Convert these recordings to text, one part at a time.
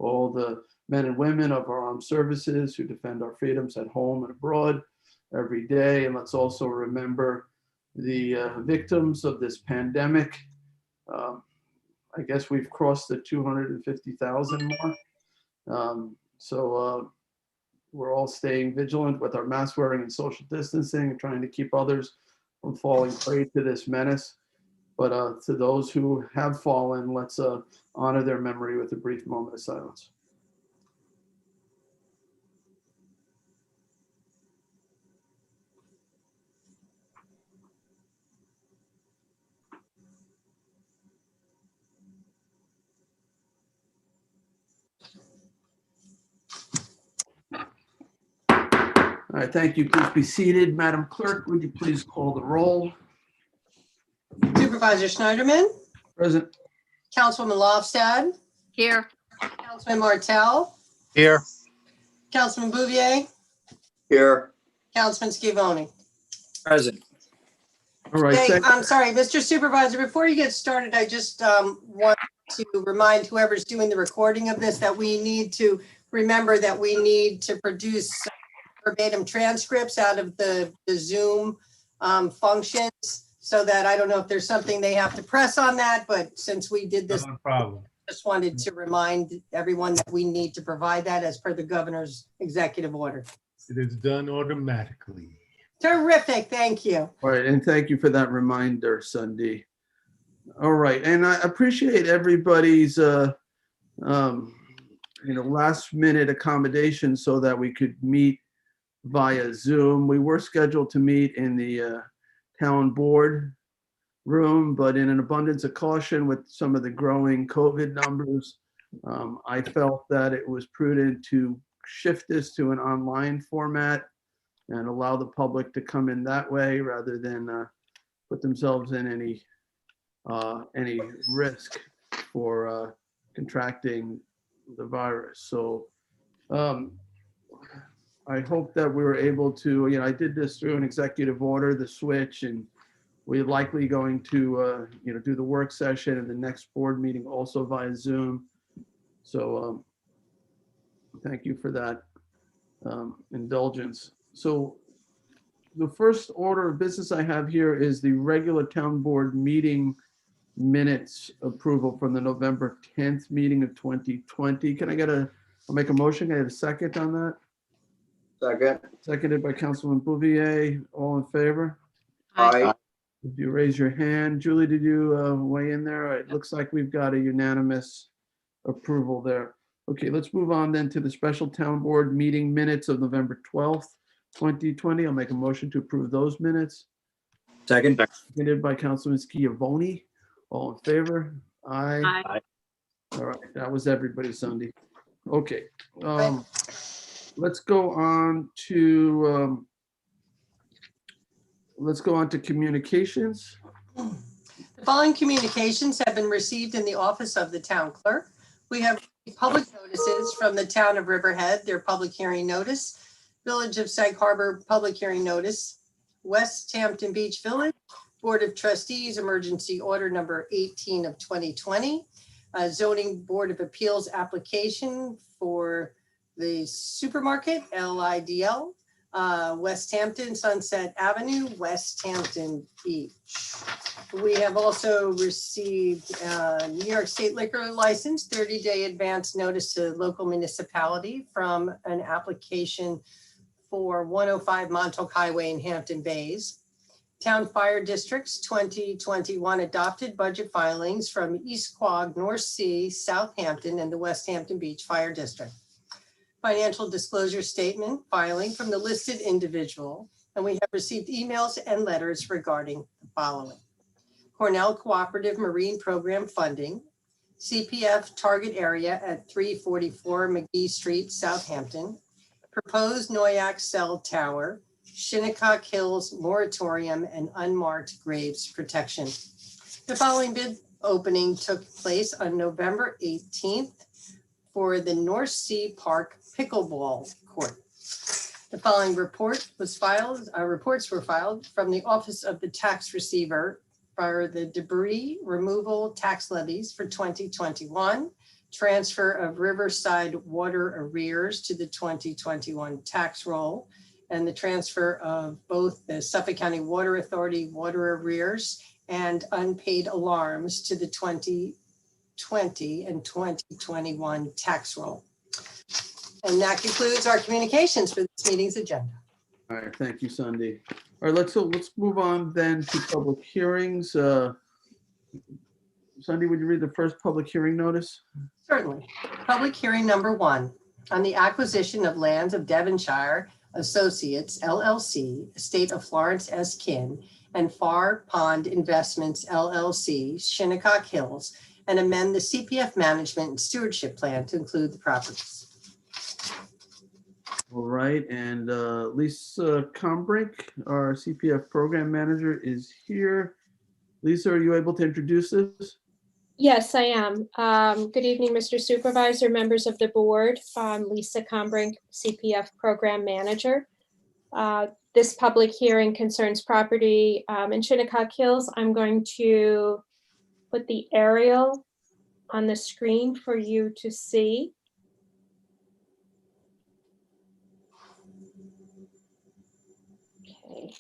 all the men and women of our armed services who defend our freedoms at home and abroad every day. And let's also remember the victims of this pandemic. I guess we've crossed the 250,000 mark. We're all staying vigilant with our mask wearing and social distancing and trying to keep others from falling prey to this menace. But to those who have fallen, let's honor their memory with a brief moment of silence. All right, thank you. Please be seated. Madam Clerk, would you please call the roll? Supervisor Schneiderman, Present. Councilwoman Lofstad, Here. Councilman Martell, Here. Councilman Bouvier, Here. Councilman Scavone. Present. All right. Hey, I'm sorry, Mr. Supervisor, before you get started, I just want to remind whoever's doing the recording of this that we need to remember that we need to produce verbatim transcripts out of the Zoom functions, so that I don't know if there's something they have to press on that, but since we did this, No problem. just wanted to remind everyone that we need to provide that as per the governor's executive order. It is done automatically. Terrific, thank you. All right, and thank you for that reminder, Sunday. All right, and I appreciate everybody's last minute accommodation so that we could meet via Zoom. We were scheduled to meet in the town board room, but in an abundance of caution with some of the growing COVID numbers, I felt that it was prudent to shift this to an online format and allow the public to come in that way rather than put themselves in any risk for contracting the virus. So I hope that we were able to, I did this through an executive order, the switch, and we're likely going to, do the work session and the next board meeting also via Zoom. So thank you for that indulgence. So the first order of business I have here is the regular town board meeting minutes approval from the November 10th meeting of 2020. I'll make a motion. Can I have a second on that? Second. Seconded by Councilman Bouvier. All in favor? Aye. If you raise your hand. Julie, did you weigh in there? It looks like we've got a unanimous approval there. Okay, let's move on then to the special town board meeting minutes of November 12th, 2020. I'll make a motion to approve those minutes. Second. Seconded by Councilman Schiavone. All in favor? Aye. Aye. All right, that was everybody, Sunday. Okay, let's go on to communications. The following communications have been received in the office of the town clerk. We have public notices from the town of Riverhead, their public hearing notice, Village of Sag Harbor public hearing notice, West Hampton Beach Village Board of Trustees emergency order number 18 of 2020, zoning board of appeals application for the supermarket LIDL, West Hampton Sunset Avenue, West Hampton Beach. We have also received New York State liquor license, 30-day advance notice to local municipality from an application for 105 Montauk Highway in Hampton Bays. Town Fire District's 2021 adopted budget filings from East Quogue, North Sea, Southampton, and the West Hampton Beach Fire District. Financial disclosure statement filing from the listed individual, and we have received emails and letters regarding the following. Cornell Cooperative Marine Program funding, CPF target area at 344 McGee Street, Southampton, proposed Noyak cell tower, Shinnecock Hills moratorium, and unmarked graves protection. The following bid opening took place on November 18th for the North Sea Park Pickleball Court. The following reports were filed from the Office of the Tax Receiver for the debris removal tax levies for 2021, transfer of Riverside water arrears to the 2021 tax roll, and the transfer of both the Suffolk County Water Authority water arrears and unpaid alarms to the 2020 and 2021 tax roll. And that concludes our communications for this meeting's agenda. All right, thank you, Sunday. All right, let's move on then to public hearings. Sunday, would you read the first public hearing notice? Certainly. Public hearing number 1 on the acquisition of lands of Devonshire Associates LLC, estate of Florence S. Kin, and Far Pond Investments LLC, Shinnecock Hills, and amend the CPF management and stewardship plan to include the properties. All right, and Lisa Combrink, our CPF program manager, is here. Lisa, are you able to introduce this? Yes, I am. Good evening, Mr. Supervisor, members of the board. I'm Lisa Combrink, CPF Program Manager. This public hearing concerns property in Shinnecock Hills. I'm going to put the aerial on the screen for you to see. Okay.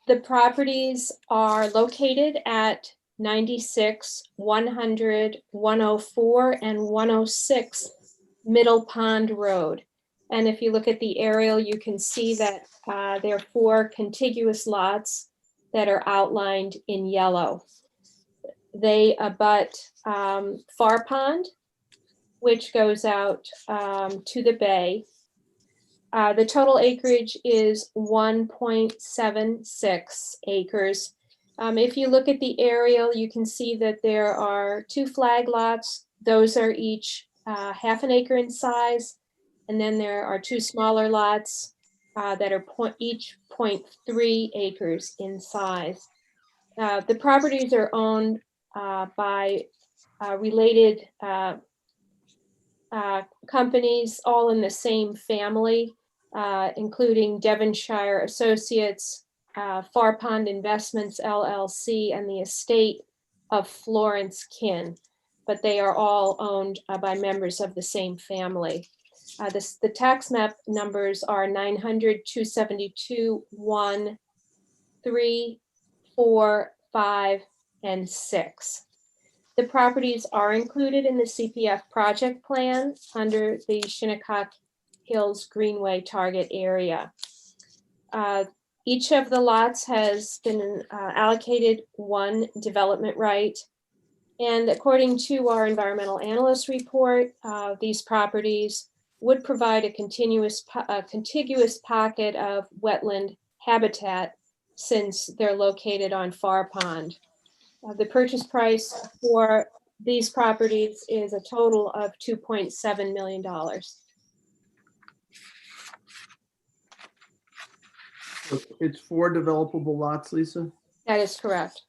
The properties are located at 96, 100, 104, and 106 Middle Pond Road. And if you look at the aerial, you can see that there are 4 contiguous lots that are outlined in yellow. They abut Far Pond, which goes out to the bay. The total acreage is 1.76 acres. If you look at the aerial, you can see that there are 2 flag lots. Those are each half an acre in size. And then there are 2 smaller lots that are each 0.3 acres in size. The properties are owned by related companies, all in the same family, including Devonshire Associates, Far Pond Investments LLC, and the estate of Florence Kin, but they are all owned by members of the same family. The tax map numbers are 900, 272, 1, 3, 4, 5, and 6. The properties are included in the CPF project plan under the Shinnecock Hills Greenway target area. Each of the lots has been allocated 1 development right. And according to our environmental analyst report, these properties would provide a contiguous pocket of wetland habitat since they're located on Far Pond. The purchase price for these properties is a total of $2.7 million. It's 4 developable lots, Lisa? That is correct.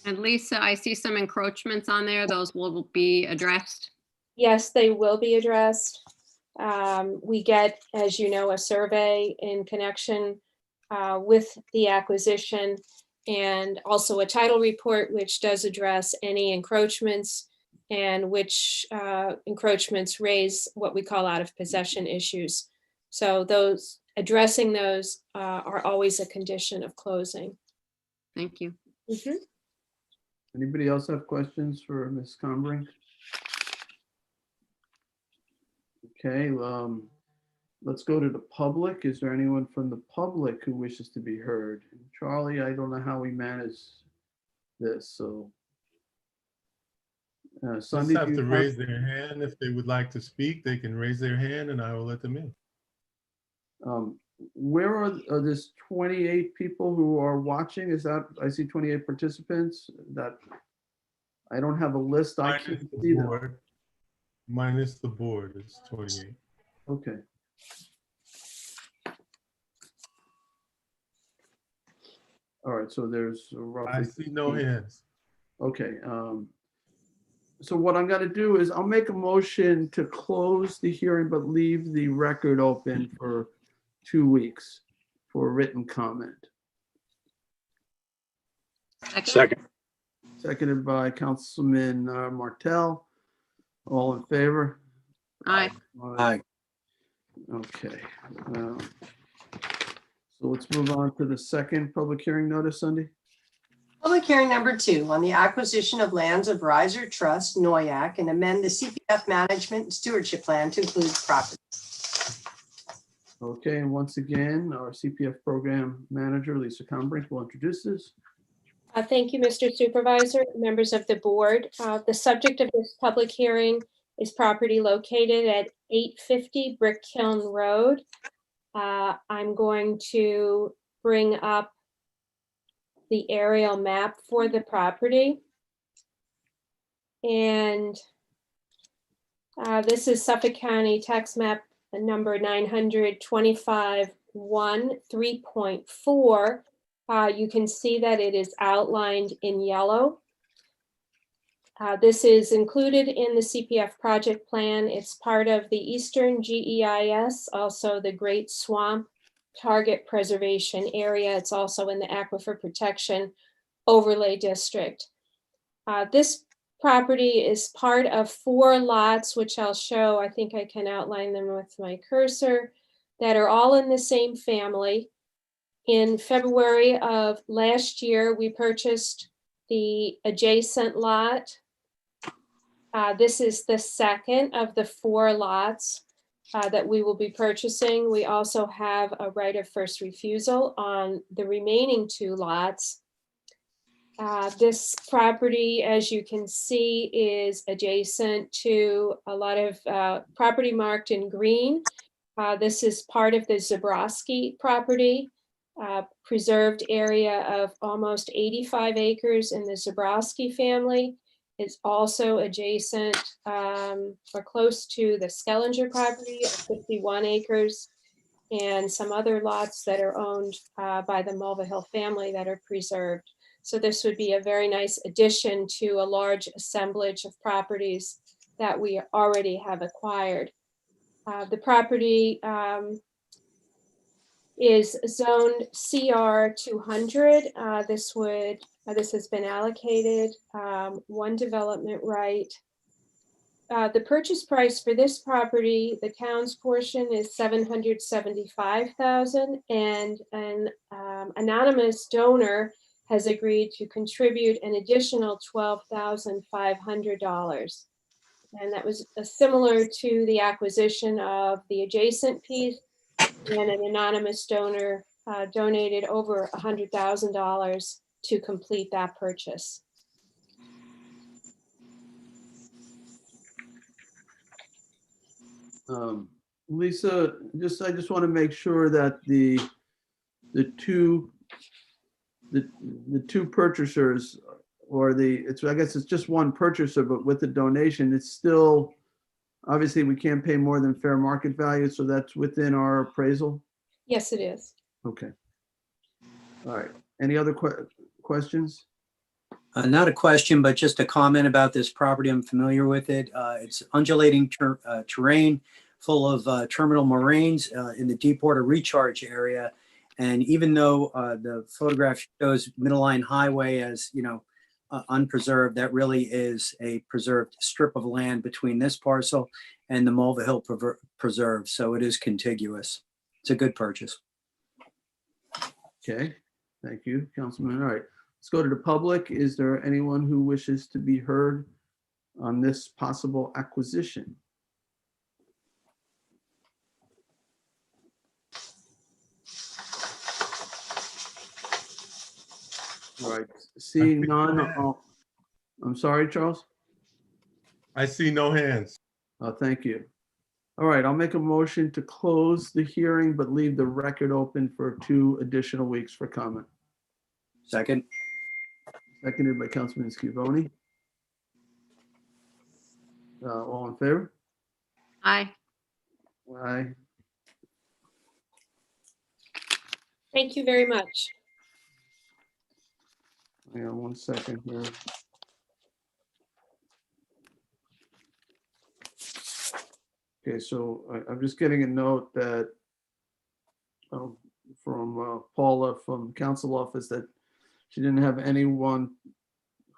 And Lisa, I see some encroachments on there. Those will be addressed. Yes, they will be addressed. We get, as you know, a survey in connection with the acquisition, and also a title report, which does address any encroachments and which encroachments raise what we call out of possession issues. So addressing those are always a condition of closing. Thank you. Mhm. Anybody else have questions for Ms. Combrink? Okay, let's go to the public. Is there anyone from the public who wishes to be heard? And Charlie, I don't know how we manage this, so. Just Sunday, have do to you raise their hand. If they would like to speak, they can raise their hand and I will let them in. where are there's 28 people who are watching? Is that, I see 28 participants that, I don't have a list. I Minus can't the see them. board. Minus the board, it's 28. Okay. All right, so there's roughly. I see no 15. hands. Okay, so what I'm gonna do is I'll make a motion to close the hearing, but leave the record open for 2 weeks for written comment. Second. seconded by Councilman Martell. All in favor? Aye. Aye. Okay. So let's move on to the second public hearing notice, Cindy. Public hearing number 2 on the acquisition of lands of Riser Trust, Noyak, and amend the CPF management and stewardship plan to include property. Okay, and once again, our CPF program manager, Lisa Combrink, will introduce this. Thank you, Mr. Supervisor, members of the board. The subject of this public hearing is property located at 850 Brick Kiln Road. I'm going to bring up the aerial map for the property. And this is Suffolk County Tax Map number 925-1 3.4. You can see that it is outlined in yellow. This is included in the CPF project plan. It's part of the Eastern GEIS, also the Great Swamp Target Preservation Area. It's also in the Aquifer Protection Overlay District. This property is part of 4 lots, which I'll show. I think I can outline them with my cursor, that are all in the same family. In February of last year, we purchased the adjacent lot. This is the second of the 4 lots that we will be purchasing. We also have a right of first refusal on the remaining 2 lots. This property, as you can see, is adjacent to a lot of property marked in green. This is part of the Zabrowski property, preserved area of almost 85 acres in the Zabrowski family. It's also adjacent or close to the Skellinger property of 51 acres and some other lots that are owned by the Mulvihill family that are preserved. So this would be a very nice addition to a large assemblage of properties that we already have acquired. The property is zoned CR 200. This has been allocated 1 development right. The purchase price for this property, the town's portion, is $775,000, and an anonymous donor has agreed to contribute an additional $12,500. And that was similar to the acquisition of the adjacent piece, and an anonymous donor donated over $100,000 to complete that purchase. Lisa, I just want to make sure that the two purchasers, or I guess it's just one purchaser, but with the donation, it's still, obviously we can't pay more than fair market value, so that's within our appraisal? Yes, it is. Okay. All right. Any other questions? Not a question, but just a comment about this property. I'm familiar with it. It's undulating terrain full of terminal moraines in the Deepwater recharge area. And even though the photograph shows Middle Line Highway as, unpreserved, that really is a preserved strip of land between this parcel and the Mulvihill Preserve. So it is contiguous. It's a good purchase. Okay. Thank you, Councilman. All right. Let's go to the public. Is there anyone who wishes to be heard on this possible acquisition? All right, seeing none. I'm sorry, Charles? I see no hands. Thank you. All right, I'll make a motion to close the hearing, but leave the record open for 2 additional weeks for comment. Second. Seconded by Councilman Scavone. All in favor? Aye. Aye. Thank you very much. Hang on 1 second here. Okay, so I'm just getting a note that from Paula from council office that she didn't have anyone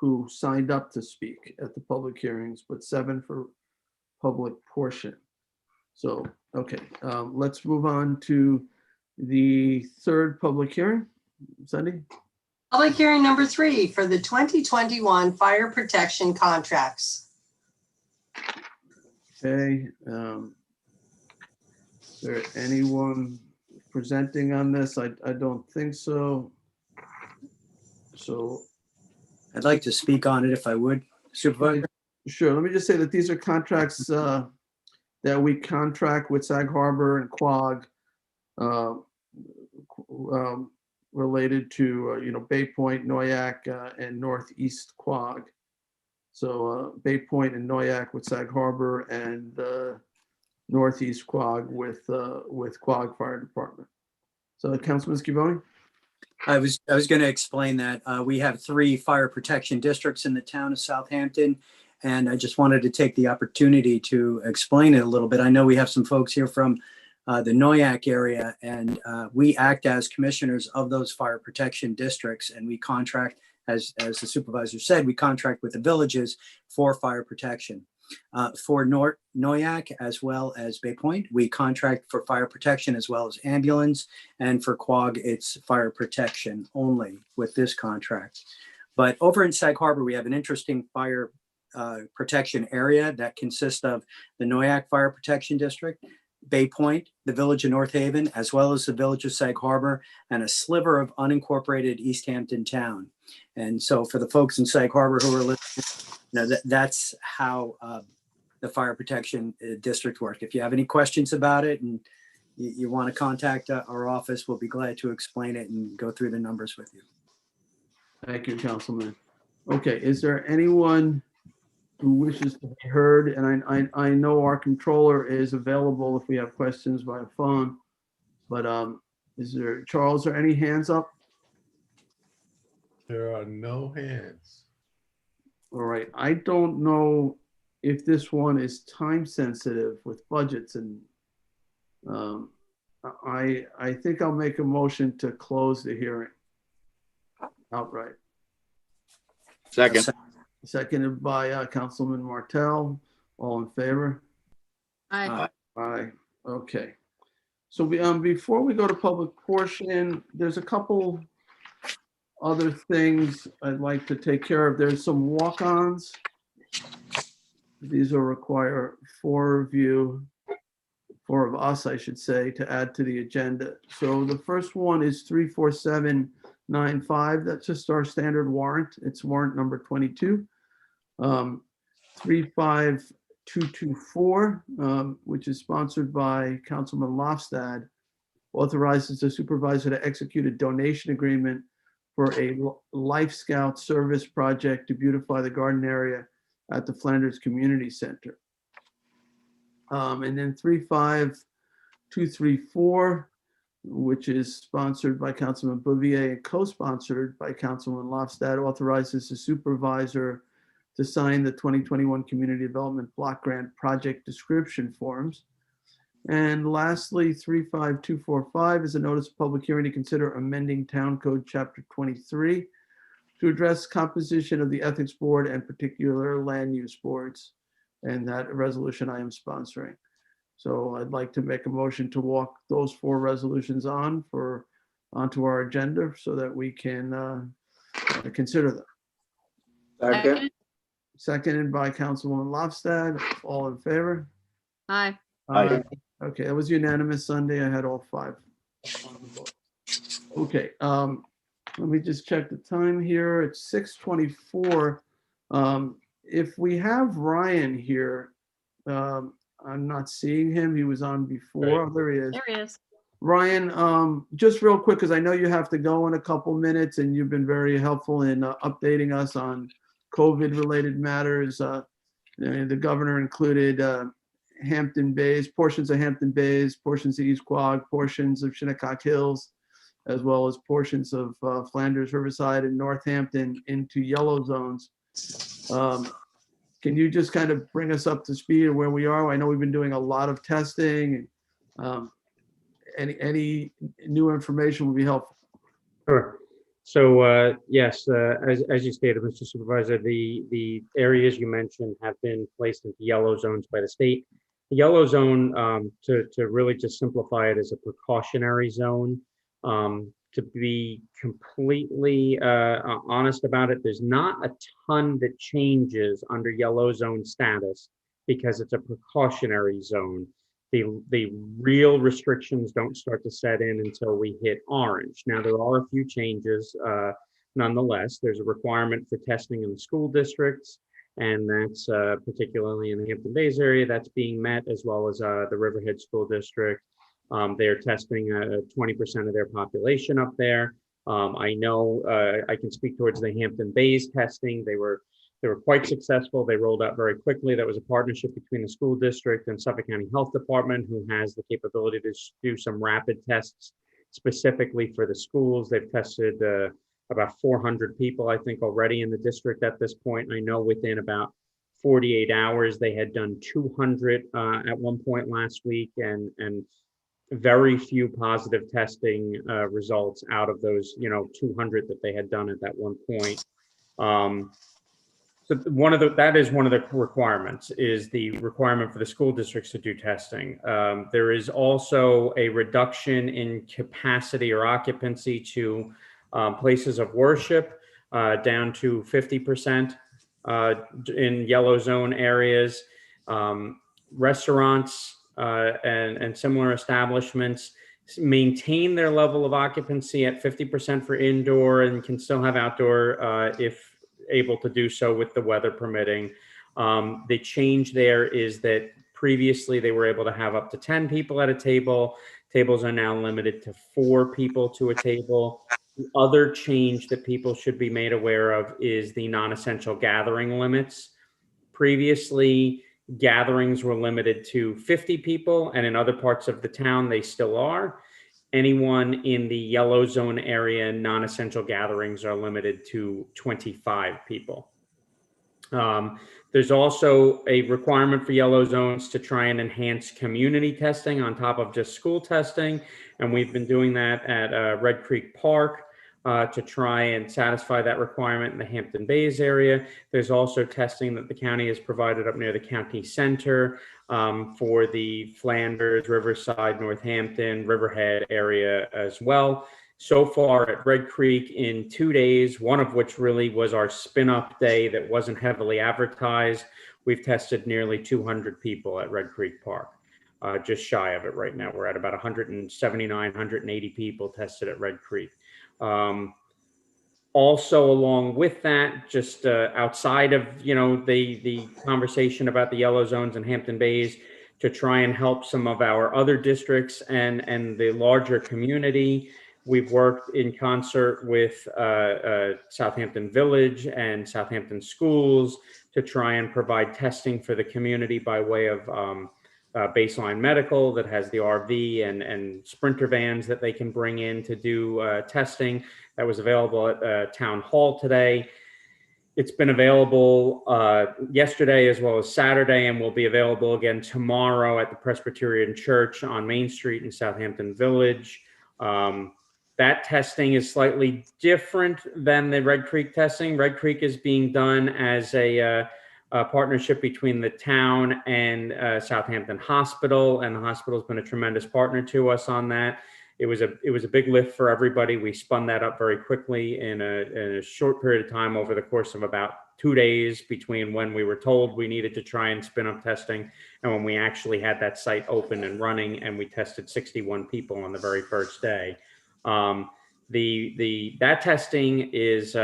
who signed up to speak at the public hearings, but 7 for public portion. So, okay, let's move on to the third public hearing. Sunday? Public hearing number 3 for the 2021 fire protection contracts. Okay. Is there anyone presenting on this? I don't think so. So, I'd like to speak on it if I would, Supervisor. sure, let me just say that these are contracts that we contract with Sag Harbor and Quogue related to, Bay Point, Noyak, and Northeast Quogue. So Bay Point and Noyak with Sag Harbor, and Northeast Quogue with Quogue Fire Department. So Councilman Scavone? I was going to explain that. We have 3 fire protection districts in the town of Southampton, and I just wanted to take the opportunity to explain it a little bit. I know we have some folks here from the Noyak area, and we act as commissioners of those fire protection districts, and we contract, as the supervisor said, we contract with the villages for fire protection. For Noyak as well as Bay Point, we contract for fire protection as well as ambulance, and for Quogue, it's fire protection only with this contract. But over in Sag Harbor, we have an interesting fire protection area that consists of the Noyak Fire Protection District, Bay Point, the village of North Haven, as well as the village of Sag Harbor, and a sliver of unincorporated East Hampton town. And so for the folks in Sag Harbor who are listening, that's how the fire protection district work. If you have any questions about it and you want to contact our office, we'll be glad to explain it and go through the numbers with you. Thank you, Councilman. Okay, is there anyone who wishes to be heard? And I know our controller is available if we have questions by phone, but is there, Charles, are any hands up? There are no hands. All right, I don't know if this one is time sensitive with budgets, and I think I'll make a motion to close the hearing outright. Second. Seconded by Councilman Martell. All in favor? Aye. Aye. Okay. So before we go to public portion, there's a couple other things I'd like to take care of. There's some walk-ons. These will require 4 of us, I should say, to add to the agenda. So the first one is 34795. That's just our standard warrant. It's warrant number 22. 35224, which is sponsored by Councilman Lofstad, authorizes the supervisor to execute a donation agreement for a Life Scout service project to beautify the garden area at the Flanders Community Center. And then 35234, which is sponsored by Councilman Bouvier and co-sponsored by Councilman Lofstad, authorizes the supervisor to sign the 2021 Community Development Block Grant Project Description Forms. And lastly, 35245 is a notice of public hearing to consider amending Town Code Chapter 23 to address composition of the Ethics Board and particular land use boards. And that resolution I am sponsoring. So I'd like to make a motion to walk those 4 resolutions onto our agenda so that we can consider them. Second. Seconded by Councilwoman Lofstad. All in favor? Aye. Aye. Okay, that was unanimous Sunday. I had all 5. Okay, let me just check the time here. It's 6:24. If we have Ryan here, I'm not seeing him. He was on before. Oh, there he is. There he is. Ryan, just real quick, because I know you have to go in a couple minutes, and you've been very helpful in updating us on COVID-related matters. The governor included Hampton Bays, portions of Hampton Bays, portions of East Quogue, portions of Shinnecock Hills, as well as portions of Flanders, Riverside, and Northampton into yellow zones. Can you just kind of bring us up to speed of where we are? I know we've been doing a lot of testing. Any new information would be helpful. Sure. Yes, as you stated, Mr. Supervisor, the areas you mentioned have been placed into yellow zones by the state. The yellow zone, to really just simplify it, is a precautionary zone. To be completely honest about it, there's not a ton that changes under yellow zone status because it's a precautionary zone. The real restrictions don't start to set in until we hit orange. Now, there are a few changes. Nonetheless, there's a requirement for testing in the school districts, and that's particularly in the Hampton Bays area, that's being met, as well as the Riverhead School District. They're testing 20% of their population up there. I know I can speak towards the Hampton Bays testing. They were quite successful. They rolled out very quickly. That was a partnership between the school district and Suffolk County Health Department, who has the capability to do some rapid tests specifically for the schools. They've tested about 400 people, I think, already in the district at this point. I know within about 48 hours, they had done 200 at one point last week, and very few positive testing results out of those, 200 that they had done at that one point. So that is one of the requirements, is the requirement for the school districts to do testing. There is also a reduction in capacity or occupancy to places of worship down to 50% in yellow zone areas. Restaurants and similar establishments maintain their level of occupancy at 50% for indoor and can still have outdoor if able to do so with the weather permitting. The change there is that previously they were able to have up to 10 people at a table. Tables are now limited to 4 people to a table. The other change that people should be made aware of is the non-essential gathering limits. Previously, gatherings were limited to 50 people, and in other parts of the town, they still are. Anyone in the yellow zone area, non-essential gatherings are limited to 25 people. There's also a requirement for yellow zones to try and enhance community testing on top of just school testing. And we've been doing that at Red Creek Park to try and satisfy that requirement in the Hampton Bays area. There's also testing that the county has provided up near the county center for the Flanders, Riverside, Northampton, Riverhead area as well. So far at Red Creek, in 2 days, one of which really was our spin-up day that wasn't heavily advertised, we've tested nearly 200 people at Red Creek Park. Just shy of it right now. We're at about 179, 180 people tested at Red Creek. Also, along with that, just outside of the conversation about the yellow zones in Hampton Bays, to try and help some of our other districts and the larger community, we've worked in concert with Southampton Village and Southampton Schools to try and provide testing for the community by way of Baseline Medical that has the RV and Sprinter vans that they can bring in to do testing. That was available at Town Hall today. It's been available yesterday as well as Saturday, and will be available again tomorrow at the Presbyterian Church on Main Street in Southampton Village. That testing is slightly different than the Red Creek testing. Red Creek is being done as a partnership between the town and Southampton Hospital, and the hospital has been a tremendous partner to us on that. It was a big lift for everybody. We spun that up very quickly in a short period of time over the course of about 2 days between when we were told we needed to try and spin up testing and when we actually had that site open and running, and we tested 61 people on the very first day. That testing is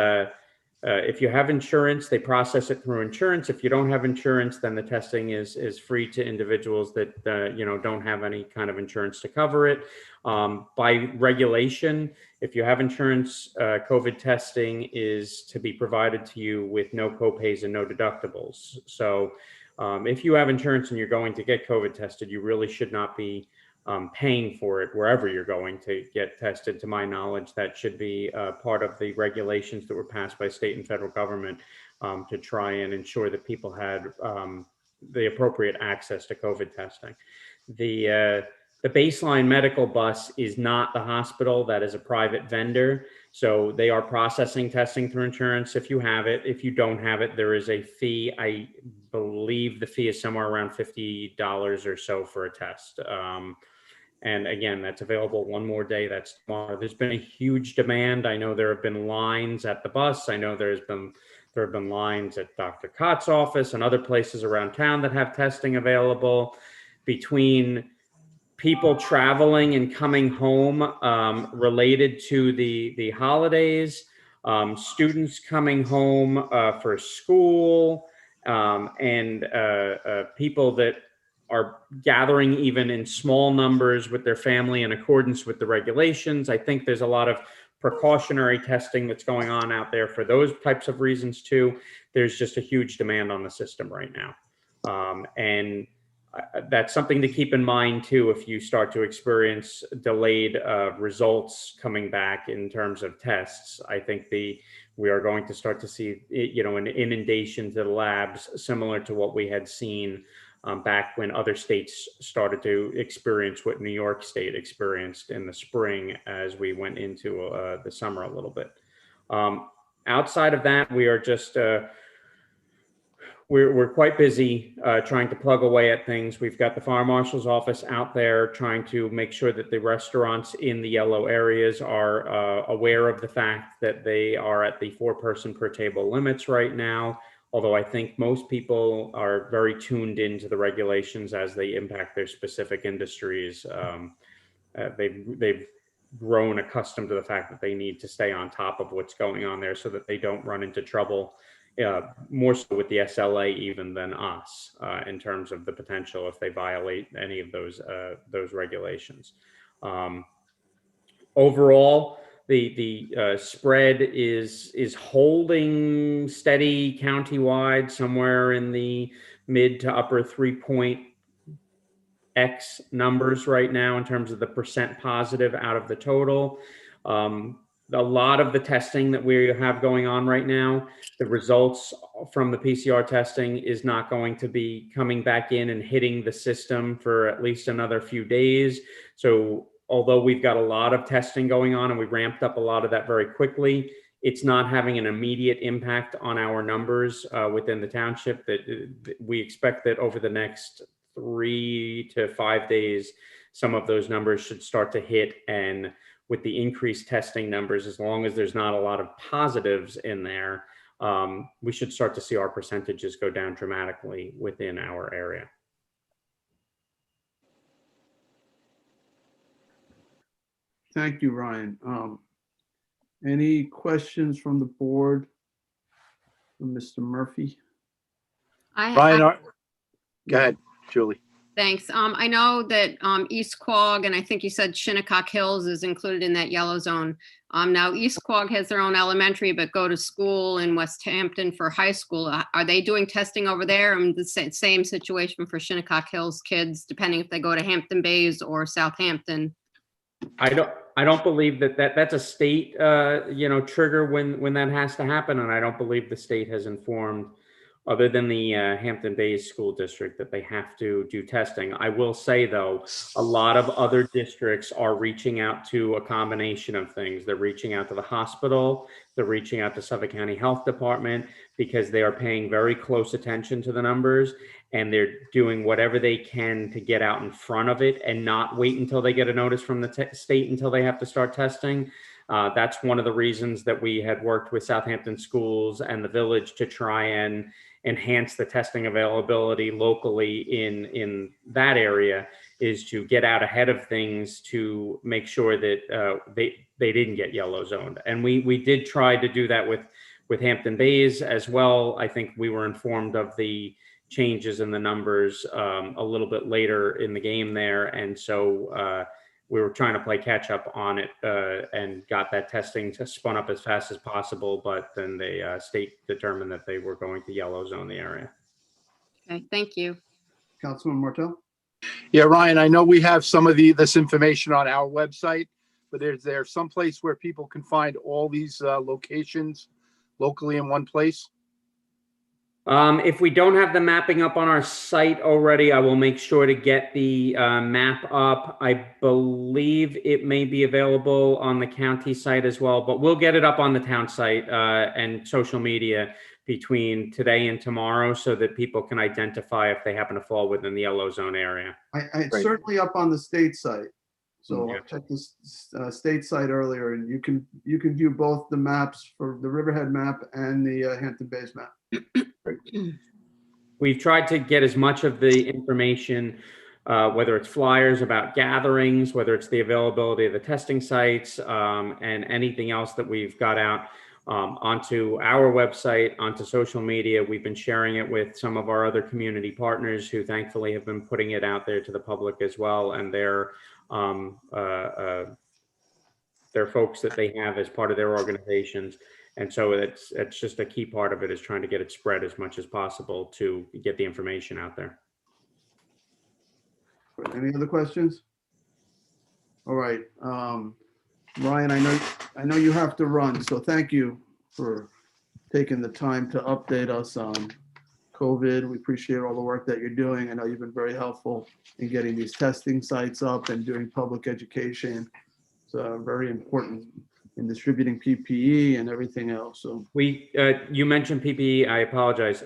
if you have insurance, they process it through insurance. If you don't have insurance, then the testing is free to individuals that don't have any kind of insurance to cover it. By regulation, if you have insurance, COVID testing is to be provided to you with no copays and no deductibles. So if you have insurance and you're going to get COVID tested, you really should not be paying for it wherever you're going to get tested. To my knowledge, that should be part of the regulations that were passed by state and federal government to try and ensure that people had the appropriate access to COVID testing. The Baseline Medical Bus is not the hospital. That is a private vendor. So they are processing testing through insurance if you have it. If you don't have it, there is a fee. I believe the fee is somewhere around $50 or so for a test. And again, that's available one more day. That's tomorrow. There's been a huge demand. I know there have been lines at the bus. I know there have been lines at Dr. Kott's office and other places around town that have testing available. Between people traveling and coming home related to the holidays, students coming home for school, and people that are gathering even in small numbers with their family in accordance with the regulations. I think there's a lot of precautionary testing that's going on out there for those types of reasons too. There's just a huge demand on the system right now. And that's something to keep in mind too if you start to experience delayed results coming back in terms of tests. I think we are going to start to see an inundation to the labs similar to what we had seen back when other states started to experience what New York State experienced in the spring as we went into the summer a little bit. Outside of that, we are just we're quite busy trying to plug away at things. We've got the fire marshal's office out there trying to make sure that the restaurants in the yellow areas are aware of the fact that they are at the 4-person per table limits right now. Although I think most people are very tuned into the regulations as they impact their specific industries. They've grown accustomed to the fact that they need to stay on top of what's going on there so that they don't run into trouble, more so with the SLA even than us in terms of the potential if they violate any of those regulations. Overall, the spread is holding steady countywide, somewhere in the mid to upper 3.x numbers right now in terms of the percent positive out of the total. A lot of the testing that we have going on right now, the results from the PCR testing is not going to be coming back in and hitting the system for at least another few days. So although we've got a lot of testing going on and we ramped up a lot of that very quickly, it's not having an immediate impact on our numbers within the township. That we expect that over the next 3 to 5 days, some of those numbers should start to hit. And with the increased testing numbers, as long as there's not a lot of positives in there, we should start to see our percentages go down dramatically within our area. Thank you, Ryan. Any questions from the board? From Mr. Murphy? Ryan, go ahead, Julie. Thanks. I know that East Quogue, and I think you said Shinnecock Hills is included in that yellow zone. Now East Quogue has their own elementary, but go to school in West Hampton for high school. Are they doing testing over there? The same situation for Shinnecock Hills kids, depending if they go to Hampton Bays or Southampton. I don't believe that's a state trigger when that has to happen, and I don't believe the state has informed, other than the Hampton Bays School District, that they have to do testing. I will say, though, a lot of other districts are reaching out to a combination of things. They're reaching out to the hospital, they're reaching out to Suffolk County Health Department, because they are paying very close attention to the numbers, and they're doing whatever they can to get out in front of it and not wait until they get a notice from the state until they have to start testing. That's one of the reasons that we had worked with Southampton Schools and the village to try and enhance the testing availability locally in that area, is to get out ahead of things to make sure that they didn't get yellow zoned. And we did try to do that with Hampton Bays as well. I think we were informed of the changes in the numbers a little bit later in the game there. And so we were trying to play catch up on it and got that testing spun up as fast as possible. But then the state determined that they were going to yellow zone the area. Okay, thank you. Councilman Martell? Yeah, Ryan, I know we have some of this information on our website, but is there some place where people can find all these locations locally in one place? If we don't have the mapping up on our site already, I will make sure to get the map up. I believe it may be available on the county site as well, but we'll get it up on the town site and social media between today and tomorrow so that people can identify if they happen to fall within the yellow zone area. It's Great. certainly up on the state site. So Yeah. I checked the state site earlier, and you can view both the maps for the Riverhead map and the Hampton Bays map. We've tried to get as much of the information, whether it's flyers about gatherings, whether it's the availability of the testing sites, and anything else that we've got out onto our website, onto social media. We've been sharing it with some of our other community partners who thankfully have been putting it out there to the public as well. And they're folks that they have as part of their organizations. And so it's just a key part of it is trying to get it spread as much as possible to get the information out there. Any other questions? All right, Ryan, I know you have to run, so thank you for taking the time to update us on COVID. We appreciate all the work that you're doing. I know you've been very helpful in getting these testing sites up and doing public education. It's very important in distributing PPE and everything else. So You mentioned PPE. I apologize.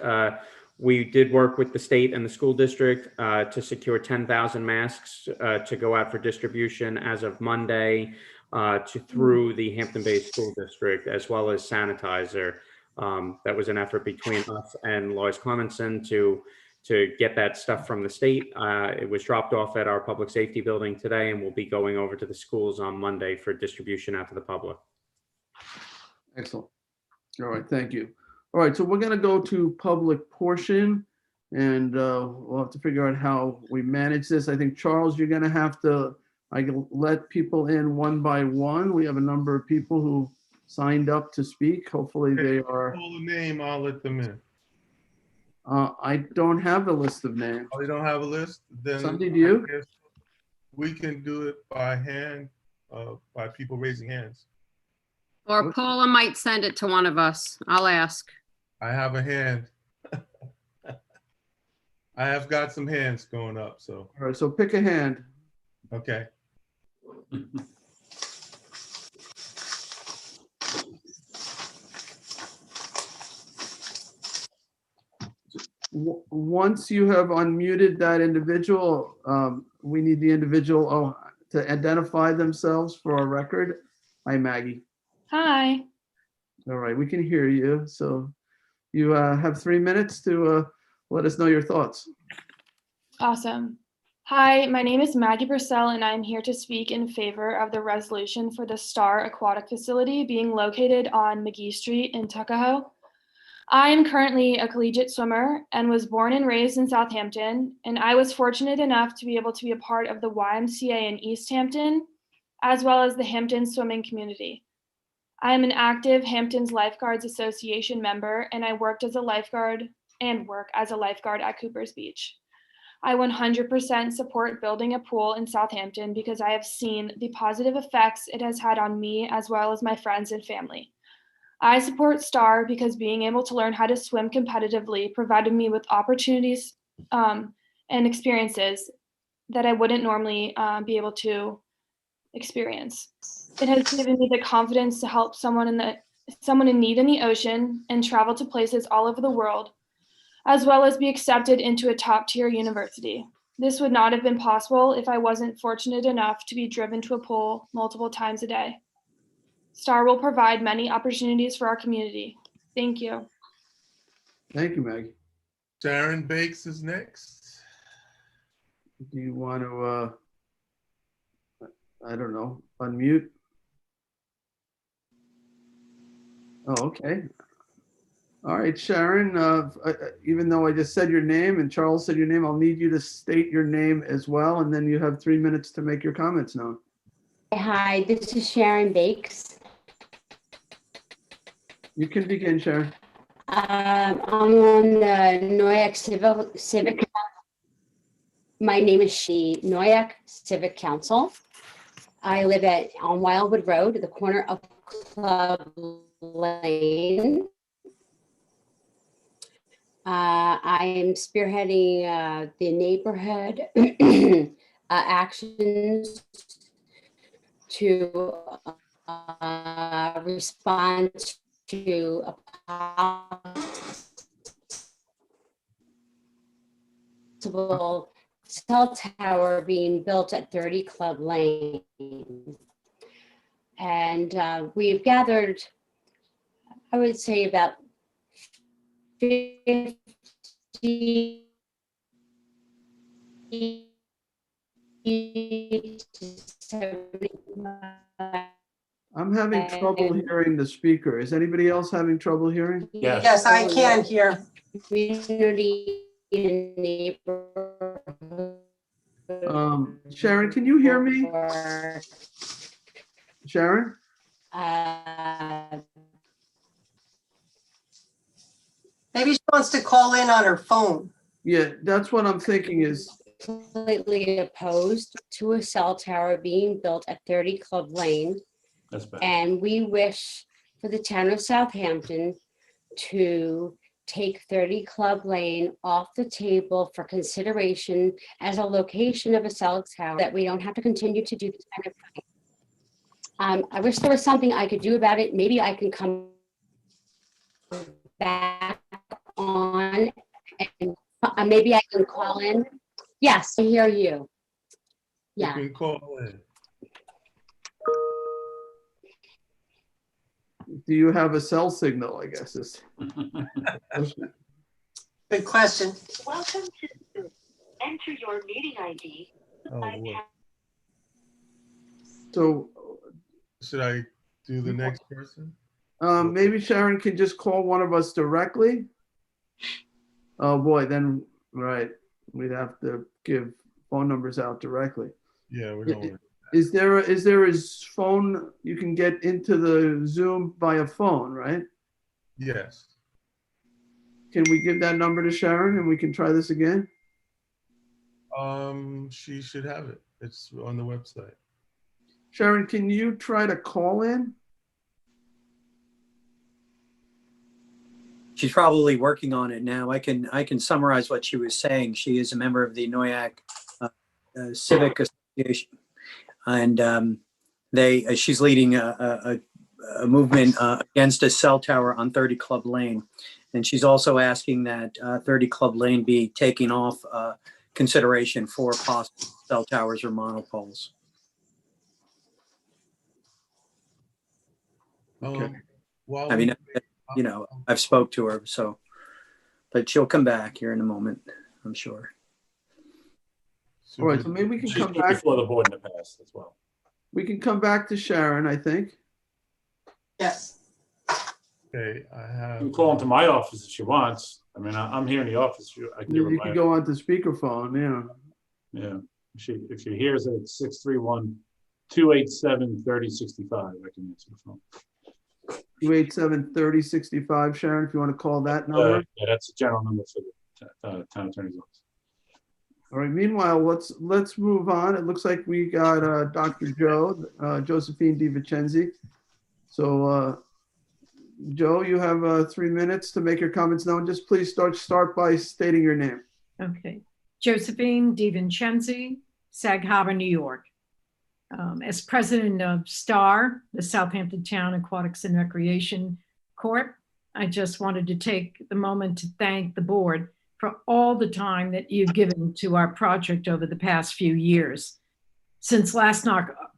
We did work with the state and the school district to secure 10,000 masks to go out for distribution as of Monday through the Hampton Bays School District, as well as sanitizer. That was an effort between us and Lois Clemenson to get that stuff from the state. It was dropped off at our public safety building today, and we'll be going over to the schools on Monday for distribution out to the public. excellent. All right, thank you. All right, so we're going to go to public portion, and we'll have to figure out how we manage this. I think, Charles, you're going to have to let people in one by one. We have a number of people who signed up to speak. Hopefully they are. Call the name, I'll let them in. I don't have a list of names. Oh, you don't have a list? Then Sunday, do you? I guess we can do it by hand, by people raising hands. Or Paula might send it to one of us. I'll ask. I have a hand. I have got some hands going up, so, All right, so pick a hand. okay. Once you have unmuted that individual, we need the individual to identify themselves for our record. Hi, Maggie. Hi. All right, we can hear you. So you have 3 minutes to let us know your thoughts. Awesome. Hi, my name is Maggie Purcell, and I'm here to speak in favor of the resolution for the Star Aquatic Facility being located on McGee Street in Tuckahoe. I am currently a collegiate swimmer and was born and raised in Southampton, and I was fortunate enough to be able to be a part of the YMCA in East Hampton, as well as the Hampton swimming community. I am an active Hamptons Lifeguards Association member, and I worked as a lifeguard and work as a lifeguard at Cooper's Beach. I 100% support building a pool in Southampton because I have seen the positive effects it has had on me as well as my friends and family. I support STAR because being able to learn how to swim competitively provided me with opportunities and experiences that I wouldn't normally be able to experience. It has given me the confidence to help someone in need in the ocean and travel to places all over the world, as well as be accepted into a top-tier university. This would not have been possible if I wasn't fortunate enough to be driven to a pool multiple times a day. STAR will provide many opportunities for our community. Thank you. Thank you, Maggie. Sharon Bakes is next. Do you want to, I don't know, unmute? Oh, okay. All right, Sharon, even though I just said your name and Charles said your name, I'll need you to state your name as well, and then you have 3 minutes to make your comments known. Hi, this is Sharon Bakes. You can begin, Sharon. I'm on the Noyak Civic. My name is Noyak Civic Council. I live on Wildwood Road, at the corner of Club Lane. I am spearheading the neighborhood actions to respond to a possible cell tower being built at 30 Club Lane. And we've gathered, I would say, about 50 to 70 I'm having trouble hearing the speaker. Is anybody else having trouble hearing? Yes. Yes, I can hear. community and neighborhood. Sharon, can you hear me? for, Sharon? Maybe she wants to call in on her phone. Yeah, that's what I'm thinking is, Completely opposed to a cell tower being built at 30 Club Lane. That's bad. And we wish for the town of Southampton to take 30 Club Lane off the table for consideration as a location of a cell tower, that we don't have to continue to do this kind of thing. I wish there was something I could do about it. Maybe I can come back on and maybe I can call in. Yes, I hear you. Yeah. You can call in. do you have a cell signal, I guess is. Good question. Welcome to Zoom. Enter your meeting ID. Oh, well. So Should I do the next person? maybe Sharon can just call one of us directly. Oh boy, then, right, we'd have to give phone numbers out directly. Yeah, we don't want to. Is there a phone, you can get into the Zoom via phone, right? Yes. Can we give that number to Sharon and we can try this again? She should have it. It's on the website. Sharon, can you try to call in? She's probably working on it now. I can summarize what she was saying. She is a member of the Noyak Civic Association, and she's leading a movement against a cell tower on 30 Club Lane, and she's also asking that 30 Club Lane be taken off consideration for possible cell towers or monopoles. Okay. While I mean, we- I've spoke to her, so, but she'll come back here in a moment, I'm sure. All right, so maybe we can She's come been back. before the board in the past as well. We can come back to Sharon, I think. Yes. Okay, I You have. can call into my office if she wants. I mean, I'm here in the office. I can give her You my. can go on to speakerphone, yeah. Yeah, if she hears it, it's 631-287-3065. I can answer the phone. 287-3065, Sharon, if you want to call that number. Yeah, that's the general number for the town attorney's office. All right, meanwhile, let's move on. It looks like we got Dr. Josephine DiVincenzi. So Joe, you have 3 minutes to make your comments known. Just please start by stating your name. Okay. Josephine DiVincenzi, Sag Harbor, New York. As president of STAR, the Southampton Town Aquatics and Recreation Corp., I just wanted to take the moment to thank the board for all the time that you've given to our project over the past few years. Since last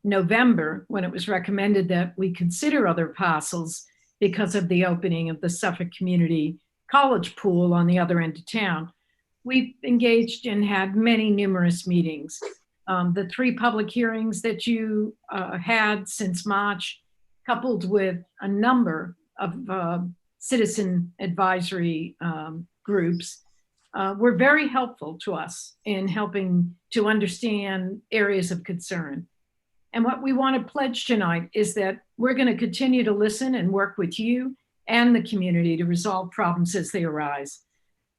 November, when it was recommended that we consider other parcels because of the opening of the Suffolk Community College pool on the other end of town, we've engaged and had many numerous meetings. The 3 public hearings that you had since March, coupled with a number of citizen advisory groups, were very helpful to us in helping to understand areas of concern. And what we want to pledge tonight is that we're going to continue to listen and work with you and the community to resolve problems as they arise.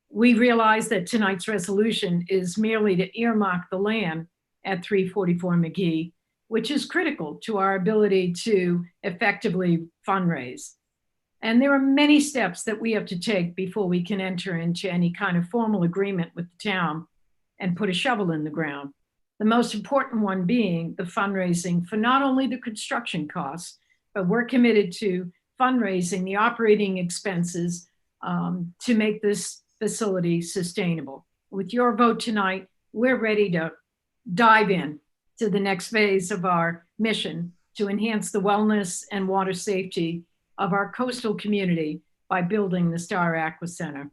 We realize that tonight's resolution is merely to earmark the land at 344 McGee, which is critical to our ability to effectively fundraise. And there are many steps that we have to take before we can enter into any kind of formal agreement with the town and put a shovel in the ground. The most important one being the fundraising for not only the construction costs, but we're committed to fundraising the operating expenses to make this facility sustainable. With your vote tonight, we're ready to dive in to the next phase of our mission to enhance the wellness and water safety of our coastal community by building the Star Aqua Center.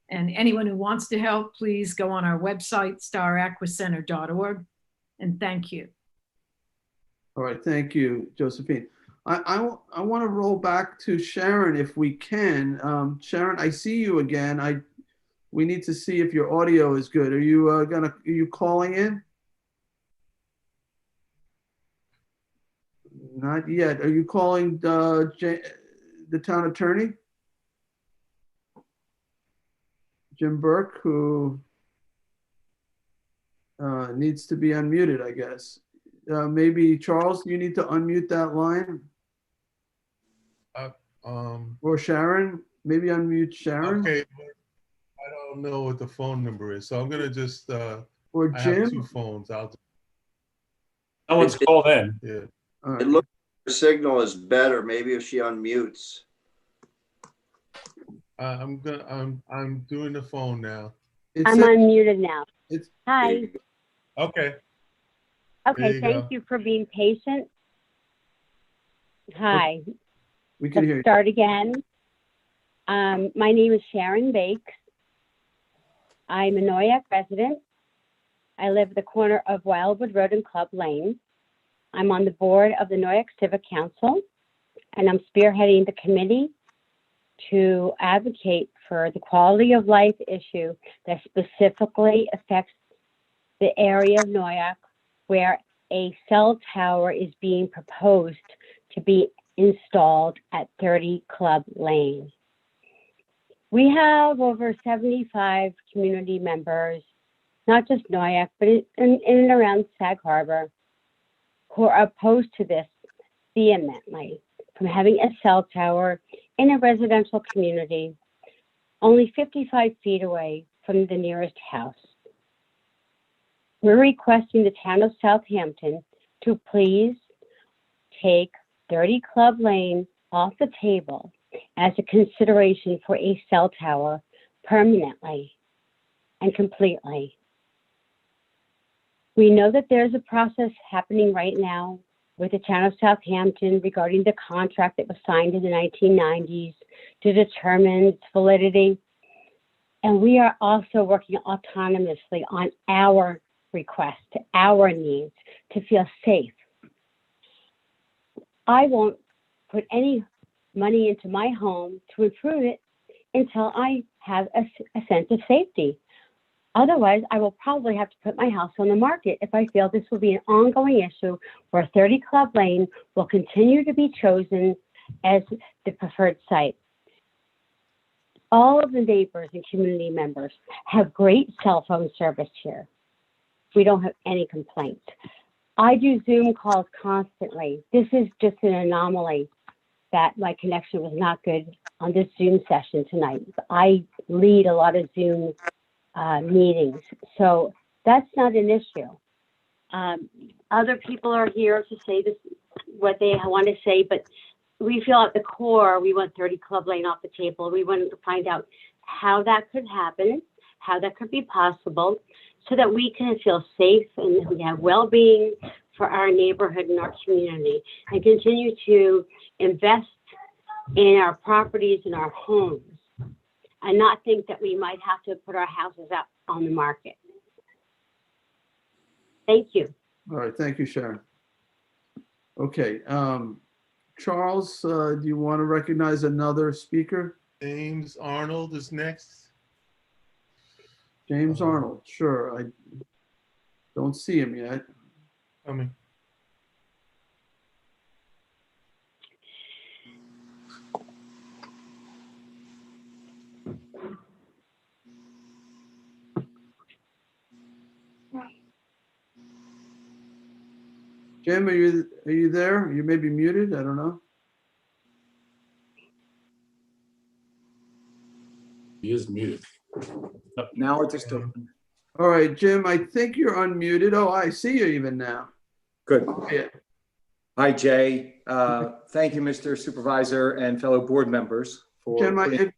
And anyone who wants to help, please go on our website, staraquacenter.org. And thank you. All right, thank you, Josephine. I want to roll back to Sharon if we can. Sharon, I see you again. We need to see if your audio is good. Are you calling in? Not yet. Are you calling the town attorney? Jim Burke, who needs to be unmuted, I guess. Maybe Charles, you need to unmute that line. Or Sharon, maybe unmute Sharon. Okay, I don't know what the phone number is, so I'm gonna just. Or I have Jim. two phones. No one's called in. Yeah. All right. It looks like her signal is better. Maybe if she unmutes. I'm doing the phone now. I'm unmuted now. Hi. Okay. Okay, thank you for being patient. Hi. We can hear you. Let's start again. My name is Sharon Bakes. I'm a Noyak resident. I live at the corner of Wildwood Road and Club Lane. I'm on the board of the Noyak Civic Council, and I'm spearheading the committee to advocate for the quality of life issue that specifically affects the area of Noyak where a cell tower is being proposed to be installed at 30 Club Lane. We have over 75 community members, not just Noyak, but in and around Sag Harbor, who are opposed to this vehemently, from having a cell tower in a residential community only 55 feet away from the nearest house. We're requesting the town of Southampton to please take 30 Club Lane off the table as a consideration for a cell tower permanently and completely. We know that there's a process happening right now with the town of Southampton regarding the contract that was signed in the 1990s to determine its validity. And we are also working autonomously on our request, our needs to feel safe. I won't put any money into my home to improve it until I have a sense of safety. Otherwise, I will probably have to put my house on the market if I feel this will be an ongoing issue where 30 Club Lane will continue to be chosen as the preferred site. All of the neighbors and community members have great cell phone service here. We don't have any complaints. I do Zoom calls constantly. This is just an anomaly that my connection was not good on this Zoom session tonight. I lead a lot of Zoom meetings, so that's not an issue. Other people are here to say this, what they want to say, but we feel at the core, we want 30 Club Lane off the table. We wanted to find out how that could happen, how that could be possible, so that we can feel safe and we have well-being for our neighborhood and our community, and continue to invest in our properties and our homes, and not think that we might have to put our houses up on the market. Thank you. All right, thank you, Sharon. Okay, Charles, do you want to recognize another speaker? James Arnold is next. James Arnold, sure. I don't see him yet. Coming. Jim, are you there? You may be muted. I don't know. he is muted. Now it just opened. All right, Jim, I think you're unmuted. Oh, I see you even now. Good. Yeah. Hi, Jay. Thank you, Mr. Supervisor and fellow board members for Jim,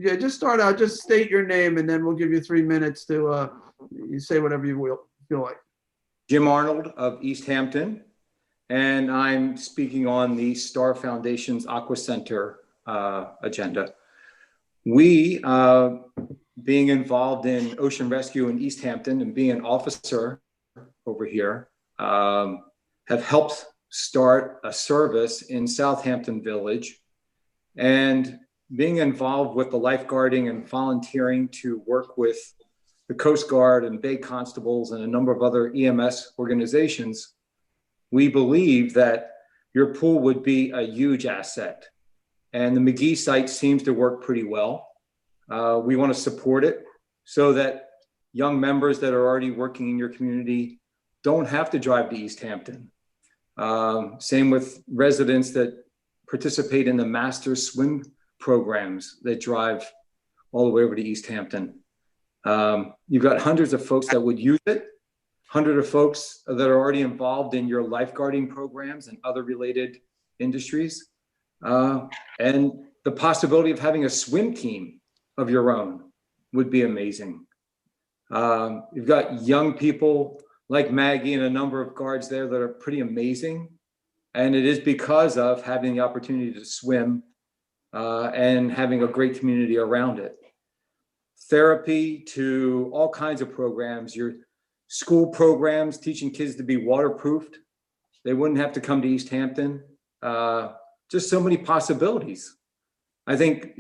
yeah, just start out, just state your name and then we'll give you 3 minutes to you say whatever you will feel like. Jim Arnold of East Hampton, and I'm speaking on the Star Foundation's Aqua Center agenda. We, being involved in ocean rescue in East Hampton and being an officer over here, have helped start a service in Southampton Village, and being involved with the lifeguarding and volunteering to work with the Coast Guard and Bay Constables and a number of other EMS organizations, we believe that your pool would be a huge asset. And the McGee site seems to work pretty well. We want to support it so that young members that are already working in your community don't have to drive to East Hampton. Same with residents that participate in the master swim programs that drive all the way over to East Hampton. You've got hundreds of folks that would use it, hundreds of folks that are already involved in your lifeguarding programs and other related industries. And the possibility of having a swim team of your own would be amazing. You've got young people like Maggie and a number of guards there that are pretty amazing. And it is because of having the opportunity to swim and having a great community around it. Therapy to all kinds of programs, your school programs, teaching kids to be waterproofed. They wouldn't have to come to East Hampton. Just so many possibilities. I think,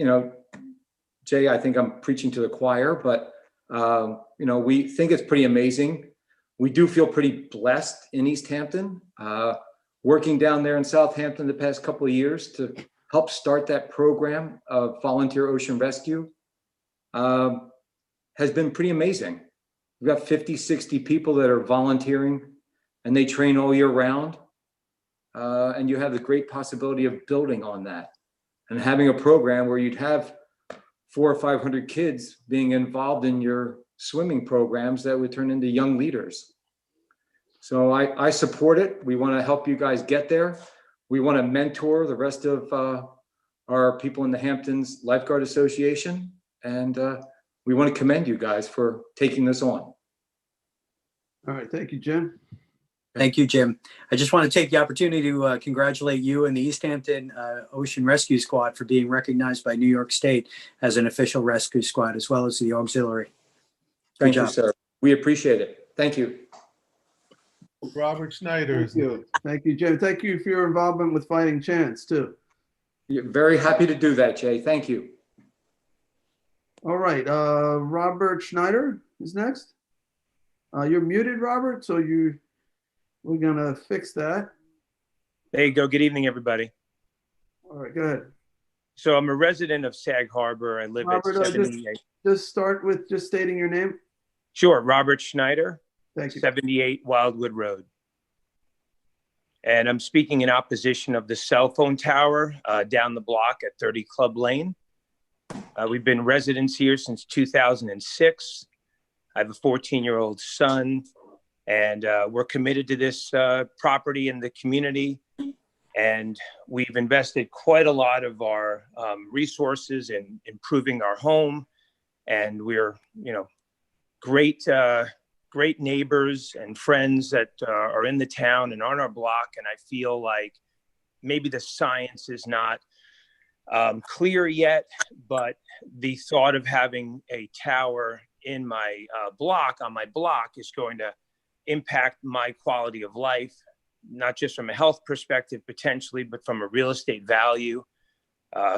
Jay, I think I'm preaching to the choir, but we think it's pretty amazing. We do feel pretty blessed in East Hampton, working down there in Southampton the past couple of years to help start that program of volunteer ocean rescue. Has been pretty amazing. We've got 50, 60 people that are volunteering and they train all year round. And you have the great possibility of building on that and having a program where you'd have 400 or 500 kids being involved in your swimming programs that would turn into young leaders. So I support it. We want to help you guys get there. We want to mentor the rest of our people in the Hamptons Lifeguard Association. And we want to commend you guys for taking this on. All right, thank you, Jim. Thank you, Jim. I just want to take the opportunity to congratulate you and the East Hampton Ocean Rescue Squad for being recognized by New York State as an official rescue squad, as well as the auxiliary. Thank you, sir. We appreciate it. Thank you. Robert Schneider. Thank you. Thank you, Jim. Thank you for your involvement with Fighting Chance, too. You're very happy to do that, Jay. Thank you. All right, Robert Schneider is next. You're muted, Robert, so we're gonna fix that. There you go. Good evening, everybody. All right, go ahead. So I'm a resident of Sag Harbor. I live Robert, at 78. Just start with just stating your name. Sure, Robert Schneider. Thank you. 78 Wildwood Road. And I'm speaking in opposition of the cell phone tower down the block at 30 Club Lane. We've been residents here since 2006. I have a 14-year-old son, and we're committed to this property and the community. And we've invested quite a lot of our resources in improving our home. And we're, great neighbors and friends that are in the town and on our block. And I feel like maybe the science is not clear yet, but the thought of having a tower in my on my block is going to impact my quality of life, not just from a health perspective potentially, but from a real estate value.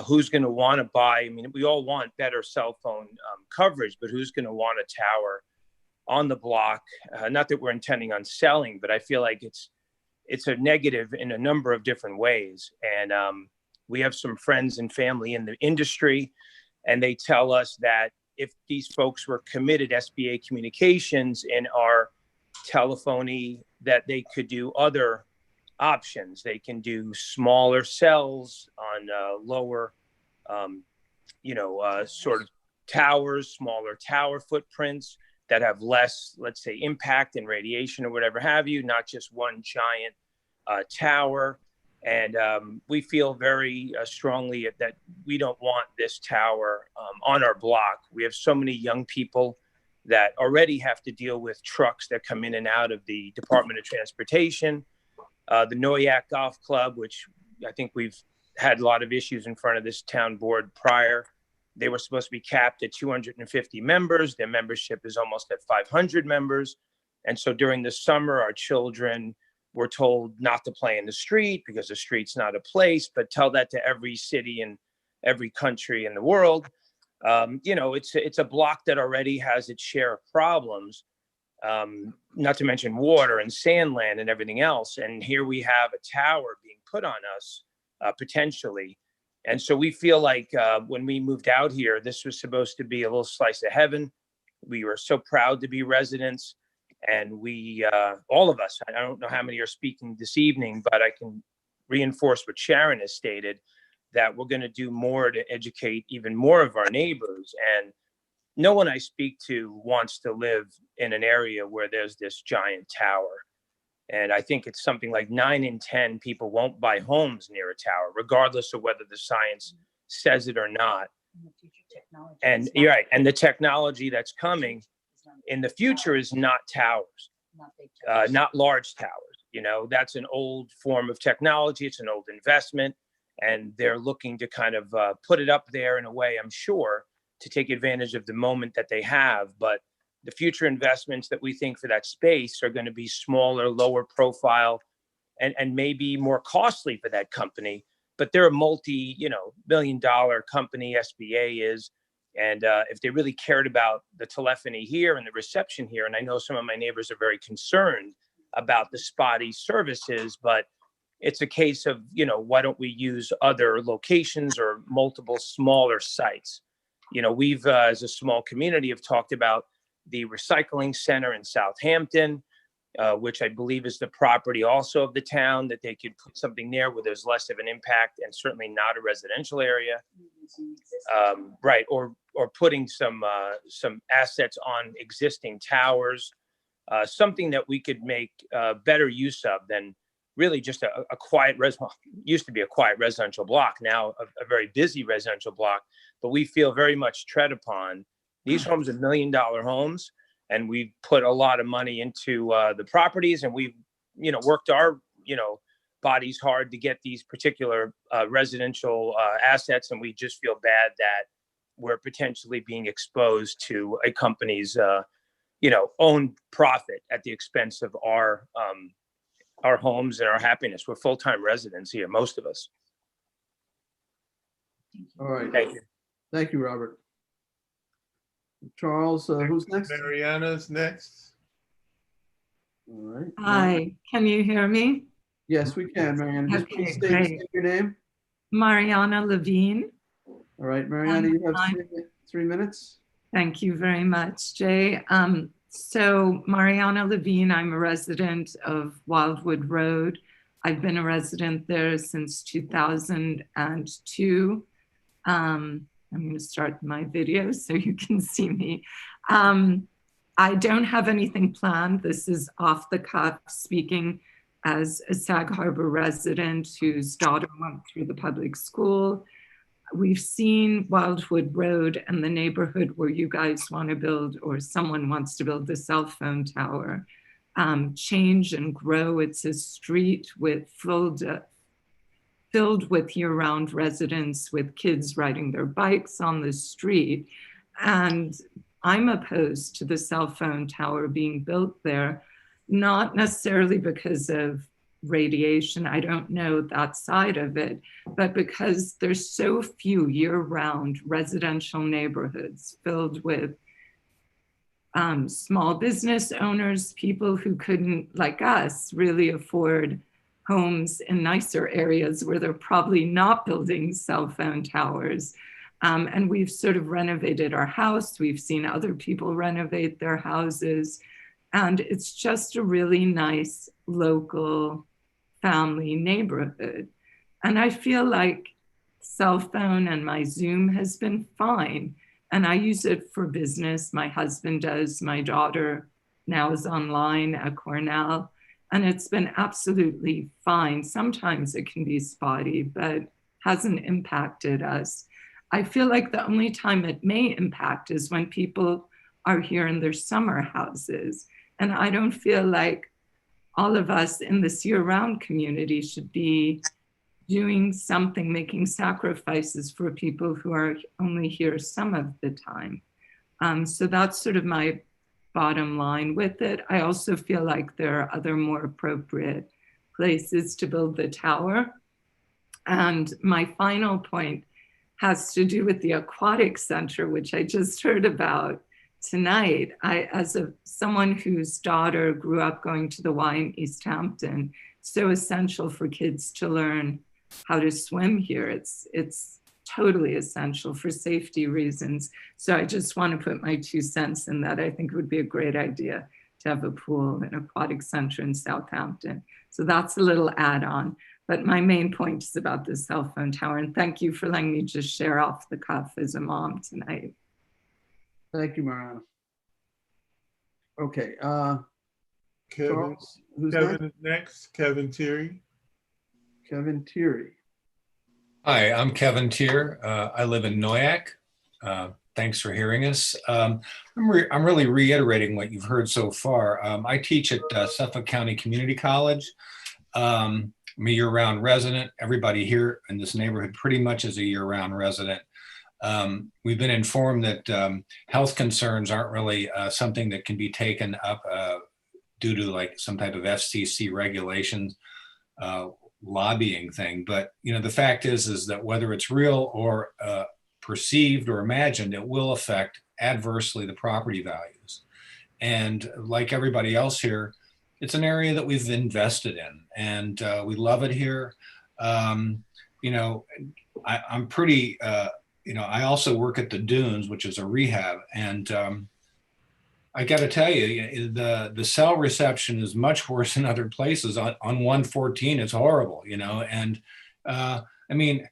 Who's going to want to buy? I mean, we all want better cell phone coverage, but who's going to want a tower on the block? Not that we're intending on selling, but I feel like it's a negative in a number of different ways. And we have some friends and family in the industry, and they tell us that if these folks were committed SBA communications in our telephony, that they could do other options. They can do smaller cells on lower, sort of towers, smaller tower footprints that have less, let's say, impact and radiation or whatever have you, not just one giant tower. And we feel very strongly that we don't want this tower on our block. We have so many young people that already have to deal with trucks that come in and out of the Department of Transportation. The Noyak Golf Club, which I think we've had a lot of issues in front of this town board prior. They were supposed to be capped at 250 members. Their membership is almost at 500 members. And so during the summer, our children were told not to play in the street because the street's not a place, but tell that to every city and every country in the world. You know, it's a block that already has its share of problems, not to mention water and sand land and everything else. And here we have a tower being put on us potentially. And so we feel like when we moved out here, this was supposed to be a little slice of heaven. We were so proud to be residents. And we, all of us, I don't know how many are speaking this evening, but I can reinforce what Sharon has stated, that we're going to do more to educate even more of our neighbors. And no one I speak to wants to live in an area where there's this giant tower. And I think it's something like 9 in 10 people won't buy homes near a tower, regardless of whether the science says it or not. And you're right. And the technology that's coming in the future is not towers, not large towers. You know, that's an old form of technology. It's an old investment. And they're looking to kind of put it up there in a way, I'm sure, to take advantage of the moment that they have. But the future investments that we think for that space are going to be smaller, lower profile, and maybe more costly for that company. But they're a multi-million-dollar company, SBA is. And if they really cared about the telephony here and the reception here, and I know some of my neighbors are very concerned about the spotty services, but it's a case of, you know, why don't we use other locations or multiple smaller sites? You know, we've, as a small community, have talked about the recycling center in Southampton, which I believe is the property also of the town, that they could put something there where there's less of an impact and certainly not a residential area. Right, or putting some assets on existing towers, something that we could make better use of than really just a quiet used to be a quiet residential block, now a very busy residential block, but we feel very much tread upon. These homes are $1 million homes, and we've put a lot of money into the properties, and we've, you know, worked our, you know, bodies hard to get these particular residential assets, and we just feel bad that we're potentially being exposed to a company's, you know, own profit at the expense of our homes and our happiness. We're full-time residents here, most of us. All right. Thank you. Thank you, Robert. Charles, who's next? Mariana's next. All right. Hi, can you hear me? Yes, we can, Mariana. Just Okay, please great. state your name. Mariana Levine. All right, Mariana, you have 3 minutes. Thank you very much, Jay. So Mariana Levine, I'm a resident of Wildwood Road. I've been a resident there since 2002. I'm going to start my video so you can see me. I don't have anything planned. This is off the cuff, speaking as a Sag Harbor resident whose daughter went through the public school. We've seen Wildwood Road and the neighborhood where you guys want to build, or someone wants to build, the cell phone tower, change and grow. It's a street filled with year-round residents with kids riding their bikes on the street. And I'm opposed to the cell phone tower being built there, not necessarily because of radiation, I don't know that side of it, but because there's so few year-round residential neighborhoods filled with small business owners, people who couldn't, like us, really afford homes in nicer areas where they're probably not building cell phone towers. And we've sort of renovated our house. We've seen other people renovate their houses. And it's just a really nice local family neighborhood. And I feel like cell phone and my Zoom has been fine, And I use it for business. My husband does. My daughter now is online at Cornell. And it's been absolutely fine. Sometimes it can be spotty, but hasn't impacted us. I feel like the only time it may impact is when people are here in their summer houses. And I don't feel like all of us in this year-round community should be doing something, making sacrifices for people who are only here some of the time. So that's sort of my bottom line with it. I also feel like there are other more appropriate places to build the tower. And my final point has to do with the aquatic center, which I just heard about tonight. As someone whose daughter grew up going to the Y in East Hampton, so essential for kids to learn how to swim here. It's totally essential for safety reasons. So I just want to put my 2 cents in that. I think it would be a great idea to have a pool and aquatic center in Southampton. So that's a little add-on. But my main point is about the cell phone tower. And thank you for letting me just share off the cuff as a mom tonight. Thank you, Mariana. Okay. Kevin, Charles, who's Kevin next? is next. Kevin Terry. Kevin Tierney. Hi, I'm Kevin Tier. I live in Noyak. Thanks for hearing us. I'm really reiterating what you've heard so far. I teach at Suffolk County Community College. I'm a year-round resident. Everybody here in this neighborhood pretty much is a year-round resident. We've been informed that health concerns aren't really something that can be taken up due to like some type of FCC regulations. Lobbying thing, but you know the fact is that whether it's real or perceived or imagined, it will affect adversely the property values. And like everybody else here, it's an area that we've invested in, and we love it here. You know, I'm pretty. You know, I also work at the Dunes, which is a rehab, and I got to tell you, the cell reception is much worse in other places. On 114, it's horrible, you know. And I mean,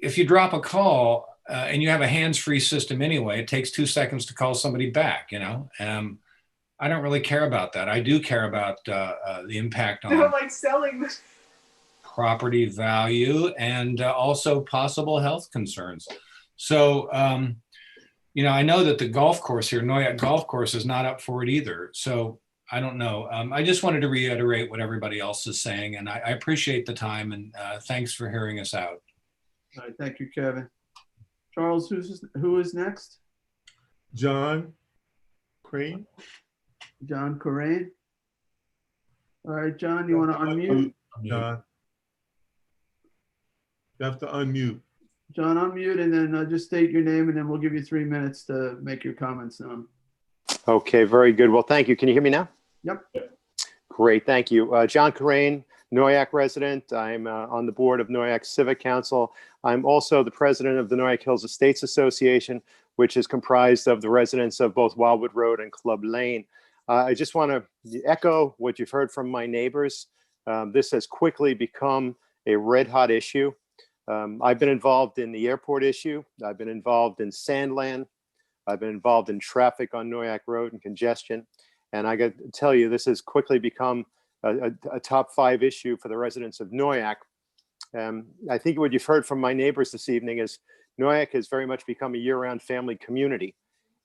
if you drop a call and you have a hands-free system anyway, it takes 2 seconds to call somebody back, you know. I don't really care about that. I do care about the impact on like selling property value and also possible health concerns. So, you know, I know that the golf course here, Noyak Golf Course, is not up for it either. So I don't know. I just wanted to reiterate what everybody else is saying, and I appreciate the time, and thanks for hearing us out. All right, thank you, Kevin. Charles, who is next? John Crane. John Corain. All right, John, you want to unmute? John. You have to unmute. John, unmute and then just state your name, and then we'll give you 3 minutes to make your comments known. Okay, very good. Well, thank you. Can you hear me now? Yep. Great, thank you. John Corain, Noyak resident. I'm on the board of Noyak Civic Council. I'm also the president of the Noyak Hills Estates Association, which is comprised of the residents of both Wildwood Road and Club Lane. I just want to echo what you've heard from my neighbors. This has quickly become a red hot issue. I've been involved in the airport issue. I've been involved in Sandland. I've been involved in traffic on Noyak Road and congestion. And I got to tell you, this has quickly become a top 5 issue for the residents of Noyak. I think what you've heard from my neighbors this evening is Noyak has very much become a year-round family community.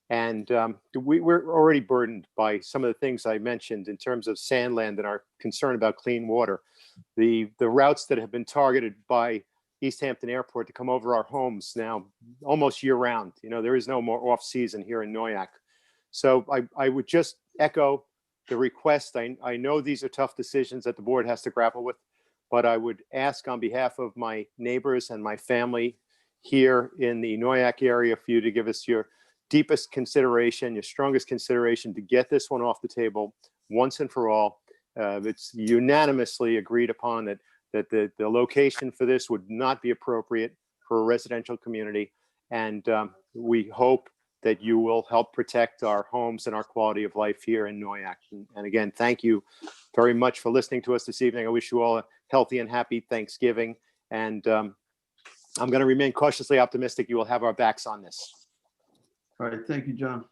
And we're already burdened by some of the things I mentioned in terms of Sandland and our concern about clean water. The routes that have been targeted by East Hampton Airport to come over our homes now almost year round. You know, there is no more off season here in Noyak. So I would just echo the request. I know these are tough decisions that the board has to grapple with, but I would ask on behalf of my neighbors and my family here in the Noyak area for you to give us your deepest consideration, your strongest consideration to get this one off the table once and for all. It's unanimously agreed upon that the location for this would not be appropriate for a residential community. And we hope that you will help protect our homes and our quality of life here in Noyak. And again, thank you very much for listening to us this evening. I wish you all a healthy and happy Thanksgiving. And I'm going to remain cautiously optimistic you will have our backs on this. All right, thank you, John.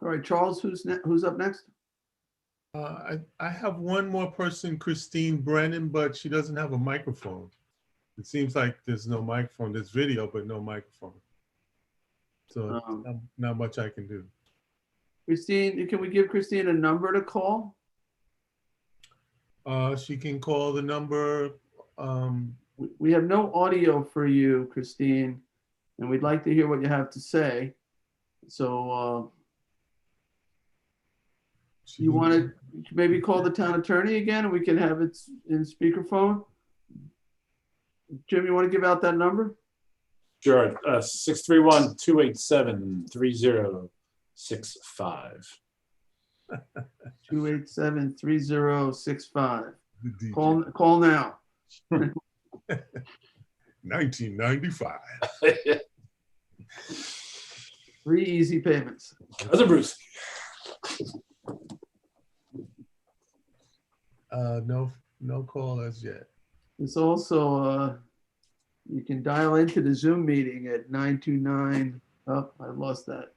All right, Charles, who's up next? I have one more person, Christine Brennan, but she doesn't have a microphone. It seems like there's no microphone. There's video, but no microphone. So not much I can do. Christine, can we give Christine a number to call? She can call the number. We have no audio for you, Christine, and we'd like to hear what you have to say. So you want to maybe call the town attorney again, and we can have it in speakerphone? Jim, you want to give out that number? Sure. 631-287-3065. 287-3065. Call now. 1995. 3 easy payments. Other Bruce. No call as yet. It's also, you can dial into the Zoom meeting at 929. Oh, I lost that.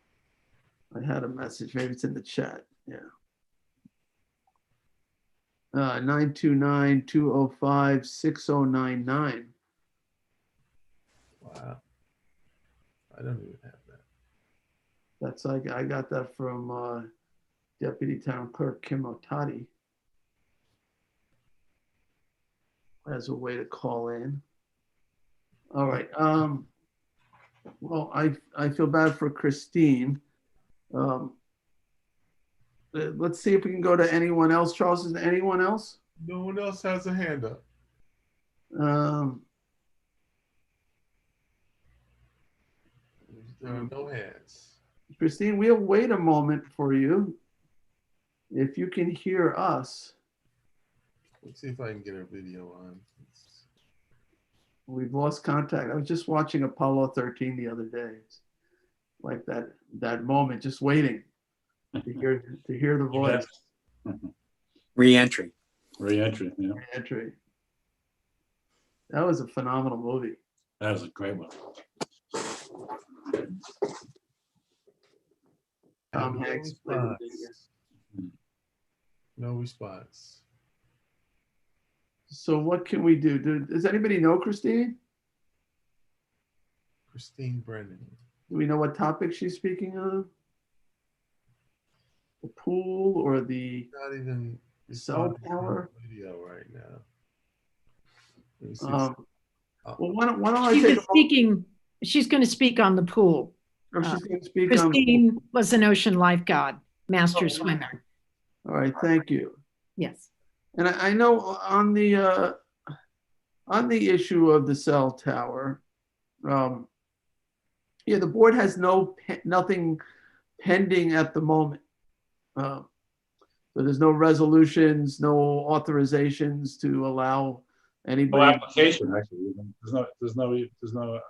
I had a message. Maybe it's in the chat. Yeah. 929-205-6099. Wow. I don't even have that. That's I got that from Deputy Town Clerk Kim Otati as a way to call in. All right. Well, I feel bad for Christine. Let's see if we can go to anyone else. Charles, is there anyone else? No one else has a hand up. There are no hands. Christine, we'll wait a moment for you. If you can hear us. Let's see if I can get a video on. We've lost contact. I was just watching Apollo 13 the other day. It's like that moment, just waiting to hear the voice. Re-entry. Re-entry, yeah. Re-entry. That was a phenomenal movie. That was a great one. Tom Hanks played the biggest. No response. So what can we do? Does anybody know Christine? Christine Brennan. Do we know what topic she's speaking on? The pool or the Not even cell tower? Video right now. Let me see. Well, why don't I She's take a speaking. She's going to speak on the pool. Or she's going to speak on. Christine was an ocean lifeguard, master swimmer. All right, thank you. Yes. And I know on the issue of the cell tower, yeah, the board has nothing pending at the moment. So there's no resolutions, no authorizations to allow anybody. No application, actually. There's no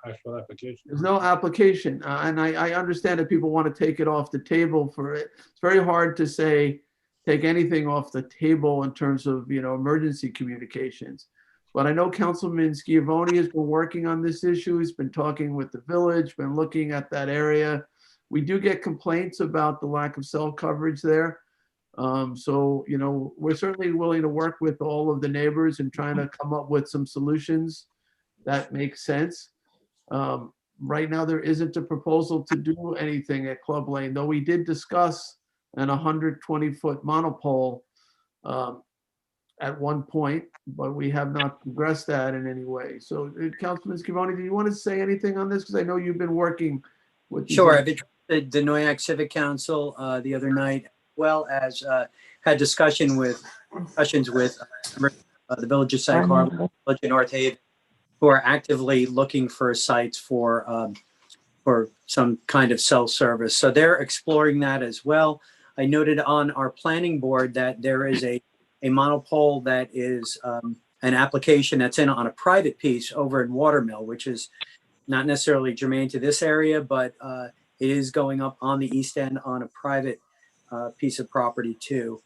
actual application. There's no application, and I understand that people want to take it off the table for it. It's very hard to say take anything off the table in terms of emergency communications. But I know Councilman Schiavone has been working on this issue. He's been talking with the village, been looking at that area. We do get complaints about the lack of cell coverage there. So, we're certainly willing to work with all of the neighbors and trying to come up with some solutions that make sense. Right now, there isn't a proposal to do anything at Club Lane, though we did discuss an 120-foot monopole at one point, but we have not progressed that in any way. So, Councilman Schiavone, do you want to say anything on this? Because I know you've been working with. Sure. I've addressed the Noyak Civic Council the other night, as well as had discussions with the Village of Sag Harbor, Village of North Haven, who are actively looking for sites for some kind of cell service. So they're exploring that as well. I noted on our planning board that there is a monopole that is an application that's in on a private piece over in Watermill, which is not necessarily germane to this area, but it is going up on the east end on a private piece of property too.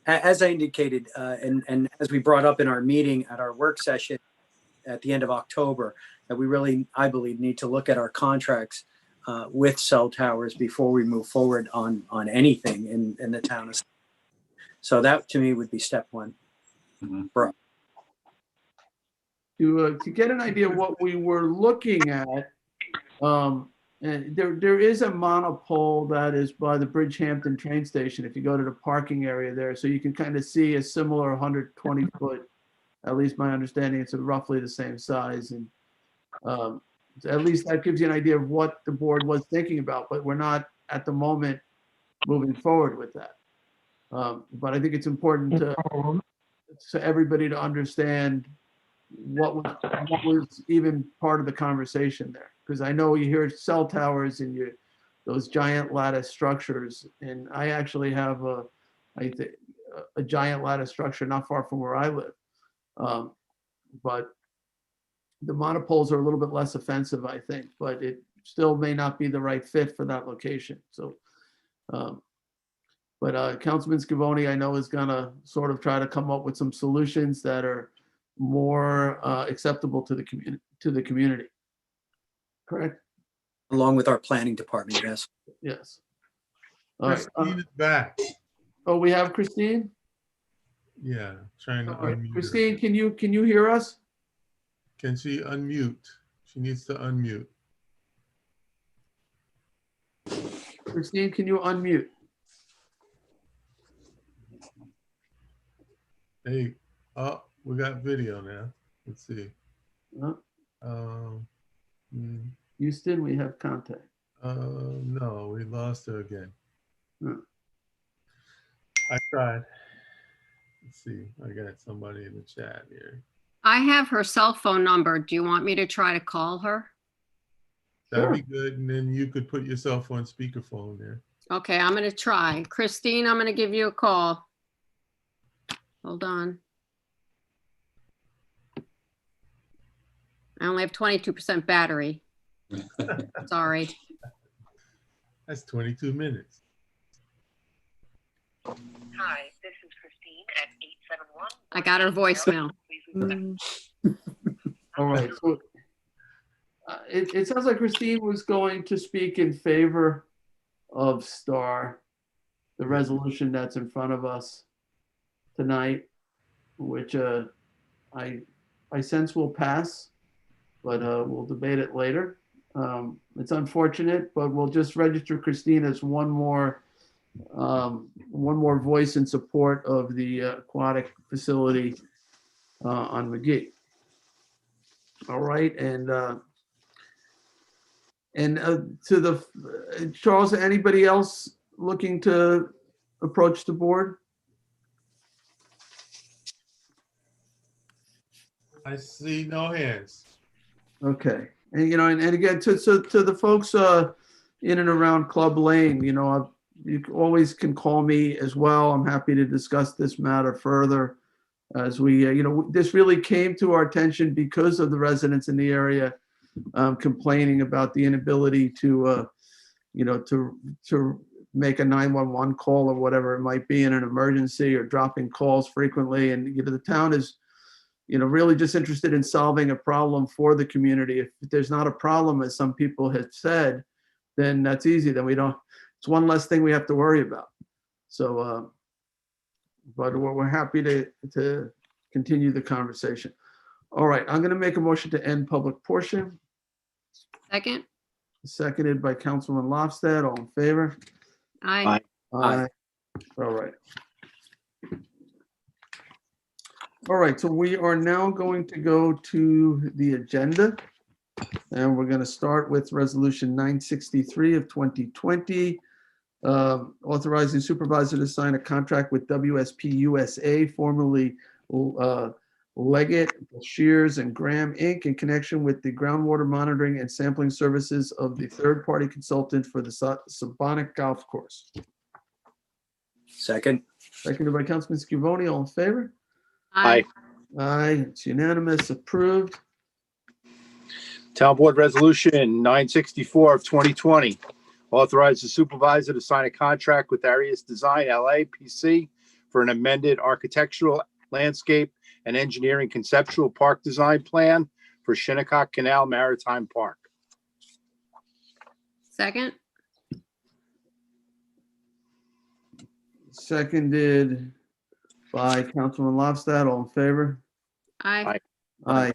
As I indicated, and as we brought up in our meeting at our work session at the end of October, that we really, I believe, need to look at our contracts with cell towers before we move forward on anything in the town. So that to me would be step one. For us. To get an idea of what we were looking at, and there is a monopole that is by the Bridgehampton train station. If you go to the parking area there, so you can kind of see a similar 120 foot. At least my understanding, it's roughly the same size, and at least that gives you an idea of what the board was thinking about. But we're not at the moment moving forward with that. But I think it's important to everybody to understand what was even part of the conversation there, because I know you hear cell towers and those giant lattice structures, and I actually have a giant lattice structure not far from where I live, but the monopoles are a little bit less offensive, I think, but it still may not be the right fit for that location. So, but Councilman Scavone, I know, is gonna sort of try to come up with some solutions that are more acceptable to the community. Correct? Along with our planning department, yes. Yes. Christine is back. Oh, we have Christine? Yeah, trying to Right. unmute her. Christine, can you hear us? Can she unmute? She needs to unmute. Christine, can you unmute? Hey, oh, we got video now. Let's see. Houston, we have contact. No, we lost her again. Huh. I tried. Let's see. I got somebody in the chat here. I have her cell phone number. Do you want me to try to call her? That'd be good. And then you could put yourself on speakerphone there. Okay, I'm going to try. Christine, I'm going to give you a call. Hold on. I only have 22% battery. Sorry. That's 22 minutes. Hi, this is Christine at 871. I got her voicemail. All right. So it sounds like Christine was going to speak in favor of STAR, the resolution that's in front of us tonight, which I sense will pass, but we'll debate it later. It's unfortunate, but we'll just register Christine as one more voice in support of the aquatic facility on McGee. All right, and to the Charles, anybody else looking to approach the board? I see no hands. Okay, and and again, to the folks in and around Club Lane, you always can call me as well. I'm happy to discuss this matter further as we, this really came to our attention because of the residents in the area complaining about the inability to make a 911 call or whatever it might be in an emergency, or dropping calls frequently. And, the town is, really just interested in solving a problem for the community. If there's not a problem, as some people have said, then that's easy. Then it's one less thing we have to worry about. So, but we're happy to continue the conversation. All right, I'm going to make a motion to end public portion. Second. Seconded by Councilman Lofstad. All in favor? Aye. Aye. All right. All right, so we are now going to go to the agenda, and we're going to start with Resolution 963 of 2020, authorizing supervisor to sign a contract with WSP USA, formerly Leggett, Shears, and Graham, Inc., in connection with the groundwater monitoring and sampling services of the third-party consultant for the Sabonic Golf Course. Second. Seconded by Councilman Scavone. All in favor? Aye. Aye, it's unanimous, approved. Town Board Resolution 964 of 2020. Authorize the supervisor to sign a contract with Arias Design LA PC for an amended architectural, landscape, and engineering conceptual park design plan for Shinnecock Canal Maritime Park. Second. Seconded by Councilman Lofstad. All in favor? Aye. Aye.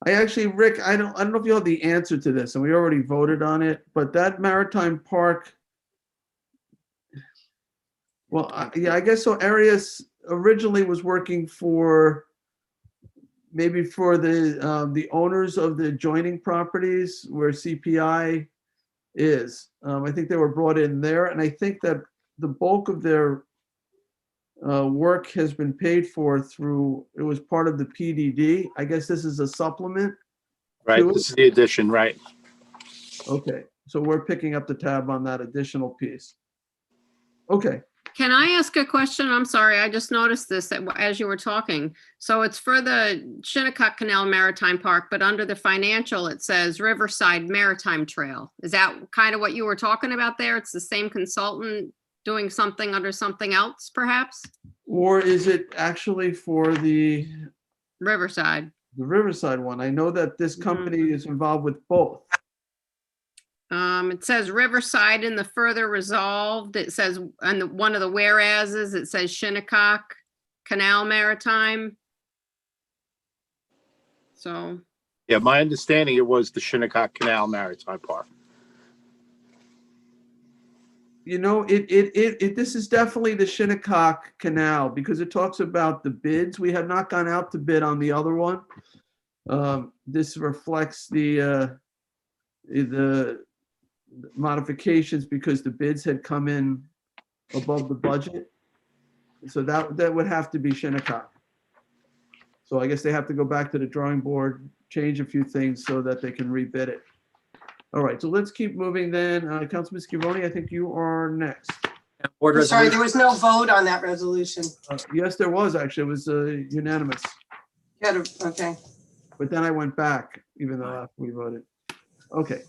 I actually, Rick, I don't know if you have the answer to this, and we already voted on it, but that Maritime Park, well, yeah, I guess so. Arias originally was working for, maybe for the owners of the adjoining properties where CPI is. I think they were brought in there, and I think that the bulk of their work has been paid for through, it was part of the PDD. I guess this is a supplement. Right, to it? this is the addition, right? Okay, so we're picking up the tab on that additional piece. Okay, Can I ask a question? I'm sorry, I just noticed this as you were talking. So it's for the Shinnecock Canal Maritime Park, but under the financial, it says Riverside Maritime Trail. Is that kind of what you were talking about there? It's the same consultant doing something under something else, perhaps? or is it actually for the Riverside. Riverside one? I know that this company is involved with both. It says Riverside in the further resolved. It says, and one of the whereases, it says Shinnecock Canal Maritime. So, Yeah, my understanding, it was the Shinnecock Canal Maritime Park. You know, this is definitely the Shinnecock Canal because it talks about the bids. We have not gone out to bid on the other one. This reflects the modifications because the bids had come in above the budget. So that would have to be Shinnecock. So I guess they have to go back to the drawing board, change a few things so that they can rebid it. All right, so let's keep moving then. Councilman Scavone, I think you are next. Board I'm sorry, resolution. there was no vote on that resolution. Yes, there was actually. It was unanimous. Okay. But then I went back, even though after we voted. Okay.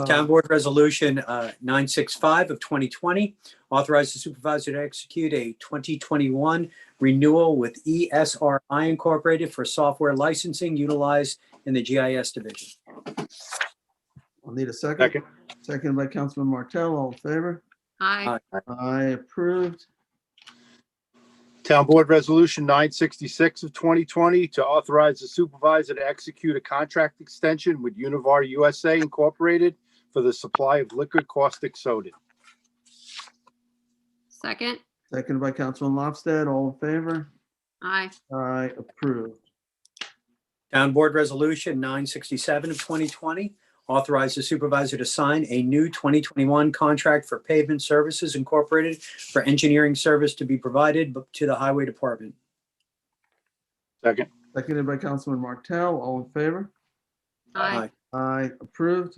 Town Board Resolution 965 of 2020 authorized the supervisor to execute a 2021 renewal with ESRI Incorporated for software licensing utilized in the GIS division. I'll need a second. Second by Councilman Martell. All in favor? aye. Aye, approved. Town Board Resolution 966 of 2020 to authorize the supervisor to execute a contract extension with Univar USA Incorporated for the supply of liquid caustic soda. Second, Second by Councilman Lofstad. All in favor? aye. Aye, approved. Town Board Resolution 967 of 2020 authorized the supervisor to sign a new 2021 contract for Pavement Services Incorporated for engineering service to be provided to the Highway Department. Second. Seconded by Councilman Martell. All in favor? Aye. Aye, approved.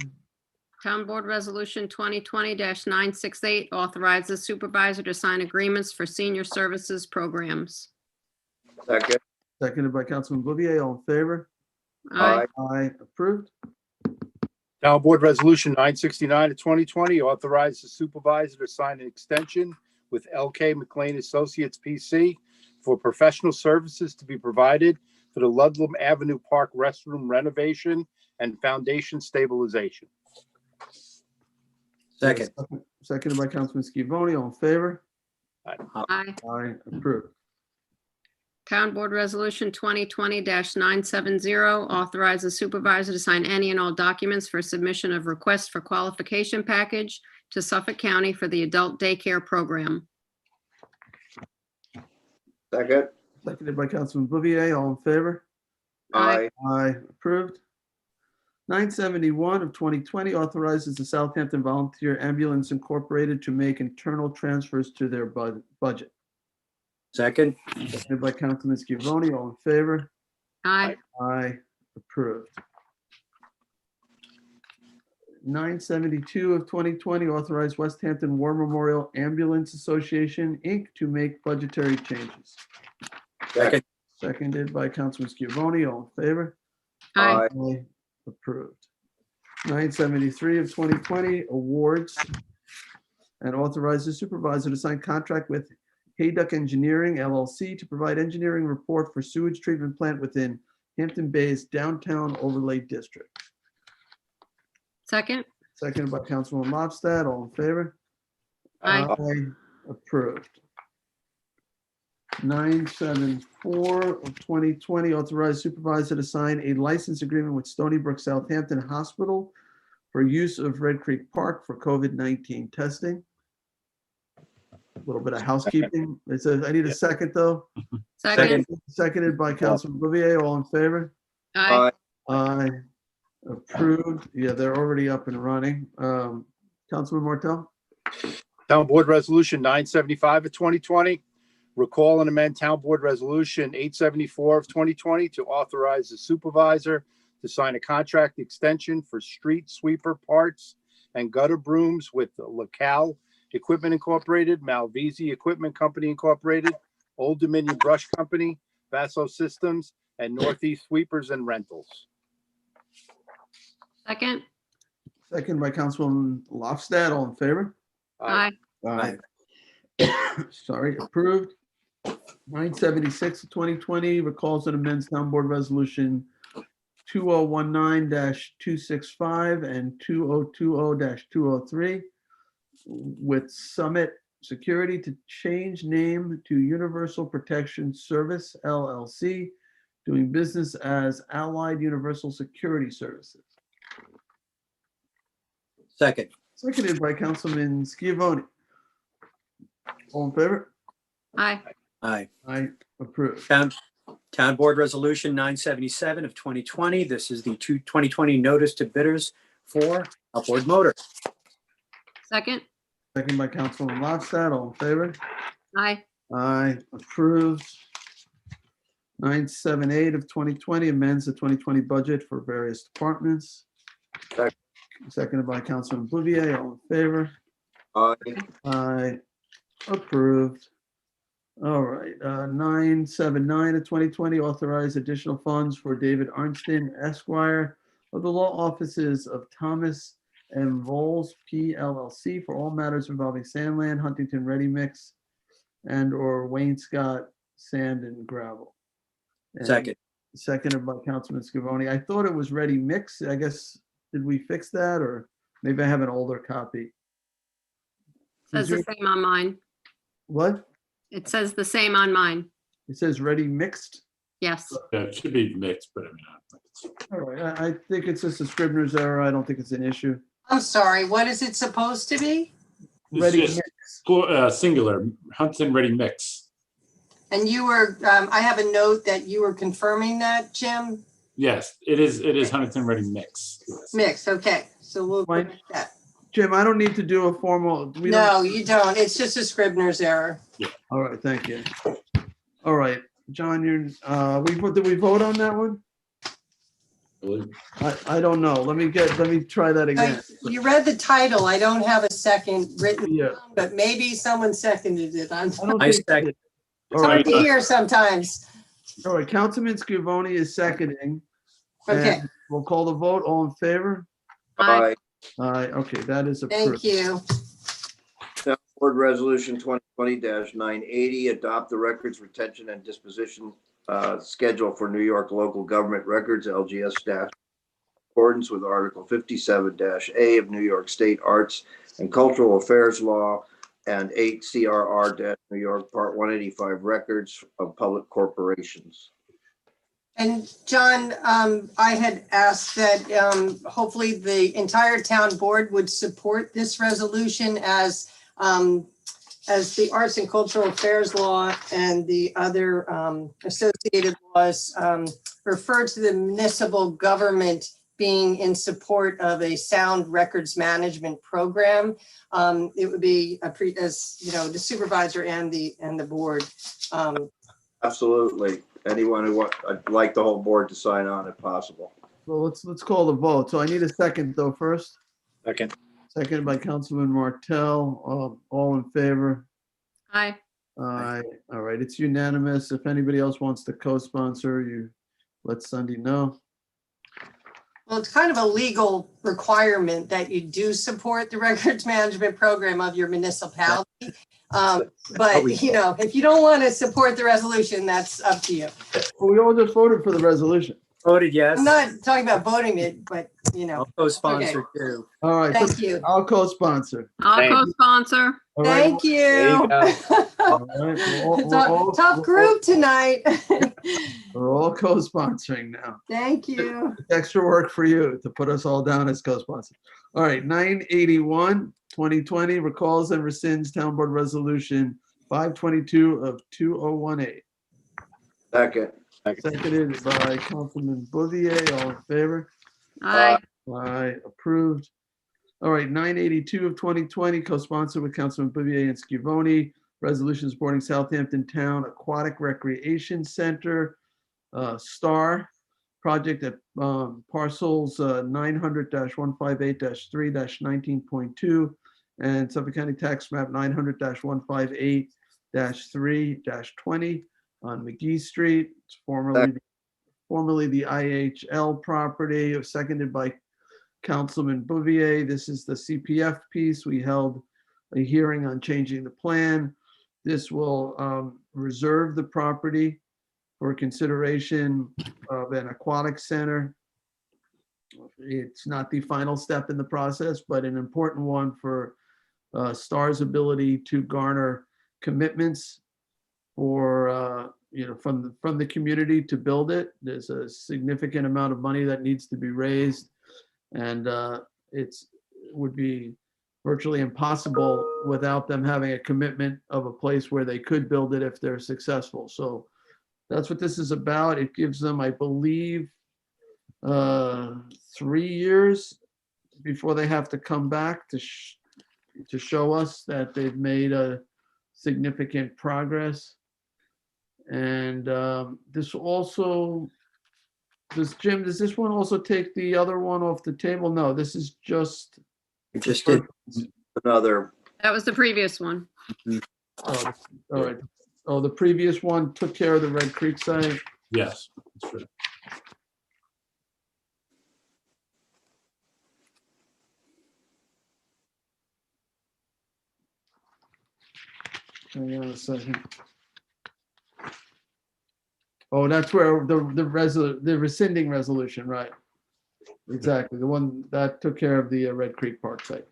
Town Board Resolution 2020-968 authorizes supervisor to sign agreements for senior services programs. Second. Seconded by Councilman Bouvier. All in favor? Aye. Aye, approved. Town Board Resolution 969 of 2020 authorizes the supervisor to sign an extension with LK McLean Associates PC for professional services to be provided for the Ludlam Avenue Park restroom renovation and foundation stabilization. Second. Seconded by Councilman Scavone. All in favor? Aye. Aye, approved. Town Board Resolution 2020-970 authorizes supervisor to sign any and all documents for submission of request for qualification package to Suffolk County for the adult daycare program. Second. Seconded by Councilman Bouvier. All in favor? Aye. Aye, approved. 971 of 2020 authorizes the Southampton Volunteer Ambulance Incorporated to make internal transfers to their budget. Second. Seconded by Councilman Scavone. All in favor? Aye. Aye, approved. 972 of 2020 authorized West Hampton War Memorial Ambulance Association, Inc. to make budgetary changes. Second. Seconded by Councilman Scavone. All in favor? Aye. Aye, approved. 973 of 2020 awards and authorize the supervisor to sign contract with Hayduck Engineering LLC to provide engineering report for sewage treatment plant within Hampton Bay's downtown overlay district. Second, Seconded by Councilman Lobstadt. All in favor? Aye. Approved. 974 of 2020, authorize supervisor to sign a license agreement with Stony Brook Southampton Hospital for use of Red Creek Park for COVID-19 testing. A little bit of housekeeping. It says, I need a second, though. Second. Seconded by Councilman Bouvier. All in favor? Aye. Aye. Approved. Yeah, they're already up and running. Councilman Martell? Town Board Resolution 975 of 2020, recall and amend Town Board Resolution 874 of 2020 to authorize the supervisor to sign a contract extension for street sweeper parts and gutter brooms with Locale Equipment Incorporated, Malvisi Equipment Company Incorporated, Old Dominion Brush Company, Vaso Systems, and Northeast Sweepers and Rentals. Second. Second by Councilwoman Lofstad. All in favor? Aye. Aye. Sorry, approved. 976 of 2020 recalls and amends Town Board Resolution 2019-265 and 2020-203 with Summit Security to change name to Universal Protection Service, LLC, doing business as Allied Universal Security Services. Second. Seconded by Councilman Schiavone. All in favor? Aye. Aye. Aye, approved. Town Board Resolution 977 of 2020. This is the 2020 notice to bidders for outboard motor. Second. Second by Councilman Lofstad. All in favor? Aye. Aye, approved. 978 of 2020 amends the 2020 budget for various departments. Seconded by Councilman Bouvier. All in favor? Aye. Aye, approved. All right, 979 of 2020 authorize additional funds for David Arnston Esquire of the law offices of Thomas and Voles PLLC for all matters involving Sandland, Huntington Ready Mix, and or Wayne Scott Sand and Gravel. And Second. Seconded by Councilman Schiavone. I thought it was Ready Mix. I guess, did we fix that, or maybe I have an older copy? Says the same on mine. What? It says the same on mine. It says Ready Mixed? Yes. Yeah, it should be mixed, but I mean, All right, I think it's just a Scribner's error. I don't think it's an issue. I'm sorry, what is it supposed to be? Ready it's Mix. just singular, Huntington Ready Mix. And you were, I have a note that you were confirming that, Jim? Yes, it is Huntington Ready Mix. Yes. Mix, okay, so we'll Mike? put that. Jim, I don't need to do a formal. we don't- No, you don't. It's just a Scribner's error. All right, thank you. All right, John, did we vote on that one? I don't know. Let me try that again. You read the title. I don't have a second written, Yeah. down, but maybe someone seconded it. I'm I don't I think- second. All hard right, to hear sometimes. all right, Councilman Schiavone is seconding. Okay. and We'll call the vote. All in favor? Aye. Aye, okay, that is approved. Thank you. Town Board Resolution 2020-980, adopt the records retention and disposition schedule for New York local government records, LGS staff, in accordance with Article 57-A of New York State Arts and Cultural Affairs Law and 8 CRR-New York Part 185 records of public corporations. And John, I had asked that hopefully the entire town board would support this resolution as the Arts and Cultural Affairs Law and the other associated laws refer to the municipal government being in support of a sound records management program. It would be as you know, the supervisor and the board. Absolutely. Anyone who I'd like the whole board to sign on if possible. Well, let's call the vote. So I need a second though first. Second. Seconded by Councilman Martell. All in favor? Aye. Aye. All right, it's unanimous. If anybody else wants to co-sponsor, you let Sunday know. Well, it's kind of a legal requirement that you do support the records management program of your municipality. But, you know, if you don't want to support the resolution, that's up to you. Well, we all just voted for the resolution. Voted yes. I'm not talking about voting it, but you know. I'll co-sponsor too. All right. Thank you. I'll co-sponsor. I'll Thank you. co-sponsor. All right. Thank you. There you go. All right. Tough group tonight. We're all co-sponsoring now. Thank you. It's extra work for you to put us all down as co-sponsors. All right, 981, 2020 recalls and rescinds Town Board Resolution 522 of 2018. Second. Seconded by Councilman Bouvier. All in favor? Aye. Aye, approved. All right, 982 of 2020, co-sponsored with Councilman Bouvier and Scavone. Resolution supporting Southampton Town Aquatic Recreation Center, STAR project at parcels 900-158-3-19.2 and Suffolk County Tax Map 900-158-3-20 on McGee Street. It's formerly the IHL property, seconded by Councilman Bouvier. This is the CPF piece. We held a hearing on changing the plan. This will reserve the property for consideration of an aquatic center. It's not the final step in the process, but an important one for STAR's ability to garner commitments for from the community to build it. There's a significant amount of money that needs to be raised, and it would be virtually impossible without them having a commitment of a place where they could build it if they're successful. So that's what this is about. It gives them, I believe, 3 years before they have to come back to show us that they've made a significant progress. And this also, Jim, does this one also take the other one off the table? No, this is just. We just did. Another. That was the previous one. Oh, all right. Oh, the previous one took care of the Red Creek site? Yes, that's true. Hang on a second. Oh, that's where the rescinding resolution, right? Exactly, the one that took care of the Red Creek Park site.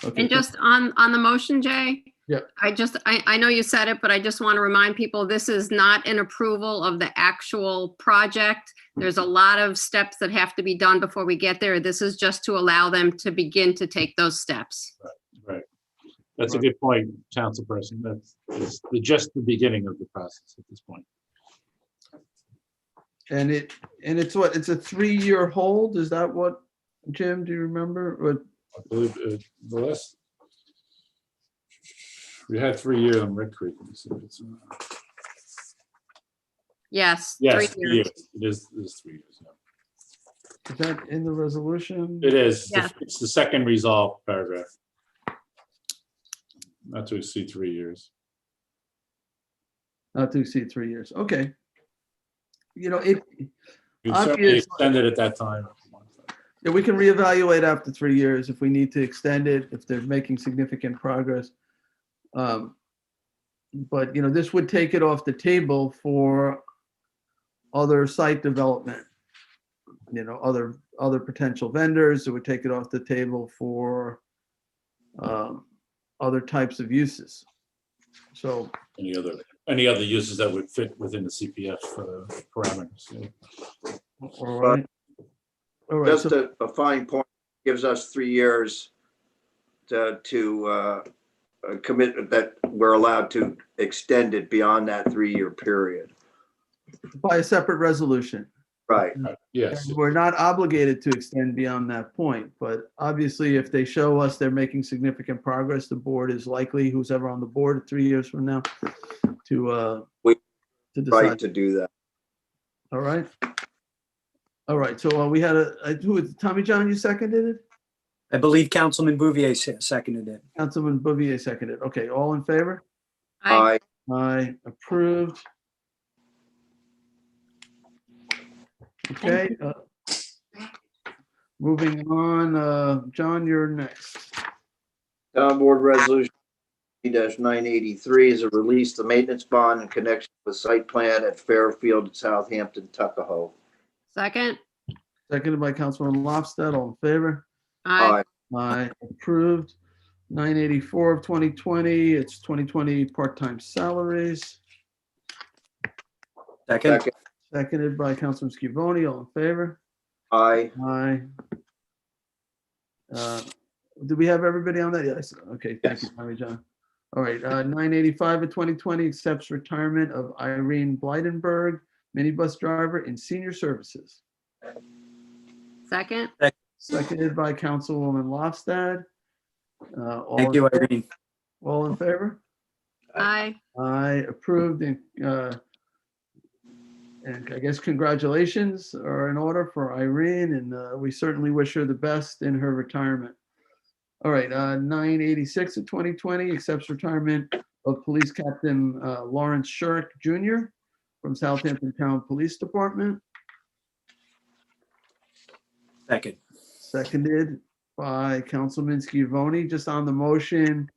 Okay. And just on the motion, Jay? Yeah. I know you said it, but I just want to remind people, this is not an approval of the actual project. There's a lot of steps that have to be done before we get there. This is just to allow them to begin to take those steps. Right. That's a good point, Councilperson. That's just the beginning of the process at this point. And it's what, it's a 3-year hold? Is that what, Jim, do you remember? Or, I believe the last, we had 3 years on Red Creek. Yes. Yes, 3 years. It is 3 years. Yeah. is that in the resolution? It is. Yes. It's the second resolve paragraph. Not to exceed 3 years. Not to exceed 3 years. Okay. You know, it You certainly obviously, extended at that time. yeah, we can reevaluate after 3 years if we need to extend it, if they're making significant progress. But, you know, this would take it off the table for other site development. You know, other potential vendors. It would take it off the table for other types of uses. So Any other uses that would fit within the CPF parameters. Yeah. all right. All right. Just So, a fine point, gives us 3 years to commit that we're allowed to extend it beyond that 3-year period. by a separate resolution. Right. Yes. And we're not obligated to extend beyond that point, but obviously if they show us they're making significant progress, the board is likely, who's ever on the board 3 years from now, to decide. Right to do that. All right. All right. So we had Tommy John, you seconded it? I believe Councilman Bouvier seconded it. Councilman Bouvier seconded. Okay. All in favor? Aye. Aye. Approved. Okay. Moving on, John, you're next. Town Board Resolution 983 is a release the maintenance bond in connection with site plan at Fairfield, Southampton, Tuckahoe. Second. Seconded by Councilman Lofstad. All in favor? Aye. Aye, approved. 984 of 2020, it's 2020 part-time salaries. Second. Seconded by Councilman Scavone. All in favor? Aye. Aye. Do we have everybody on that? Yes. Okay, thank you, Tommy John. All right, 985 of 2020 accepts retirement of Irene Blydenberg, minibus driver in senior services. Second. Seconded by Councilwoman Lofstad. Thank you, Irene. All in favor? Aye. Aye, approved. And I guess congratulations are in order for Irene, and we certainly wish her the best in her retirement. All right, 986 of 2020 accepts retirement of Police Captain Lawrence Shirk Jr. from Southampton Town Police Department. Second. Seconded by Councilman Scavone. Just on the motion,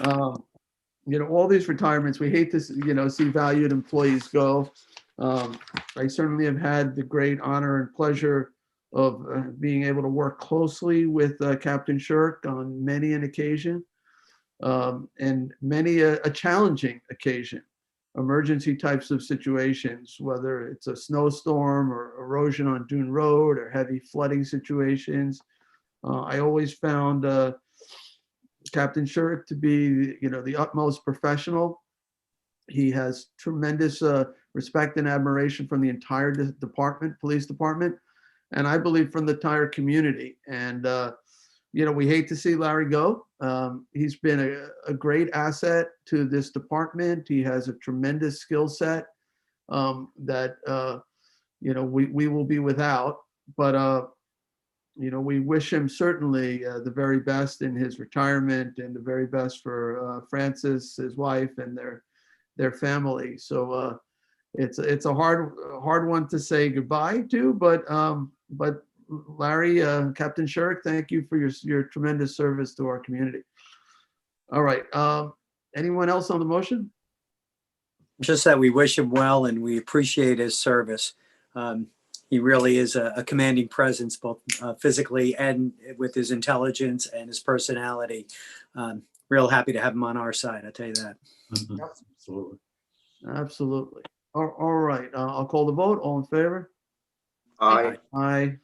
all these retirements, we hate to, see valued employees go. I certainly have had the great honor and pleasure of being able to work closely with Captain Shirk on many an occasion, and many a challenging occasion, emergency types of situations, whether it's a snowstorm or erosion on Dune Road or heavy flooding situations. I always found Captain Shirk to be, the utmost professional. He has tremendous respect and admiration from the entire police department, and I believe from the entire community. And, we hate to see Larry go. He's been a great asset to this department. He has a tremendous skill set that, we will be without. But, we wish him certainly the very best in his retirement, and the very best for Francis, his wife, and their family. So it's a hard one to say goodbye to, but Larry, Captain Shirk, thank you for your tremendous service to our community. All right, anyone else on the motion? Just that we wish him well and we appreciate his service. He really is a commanding presence, both physically and with his intelligence and his personality. Real happy to have him on our side, I'll tell you that. Absolutely. Absolutely. All right, I'll call the vote. All in favor? Aye. Aye.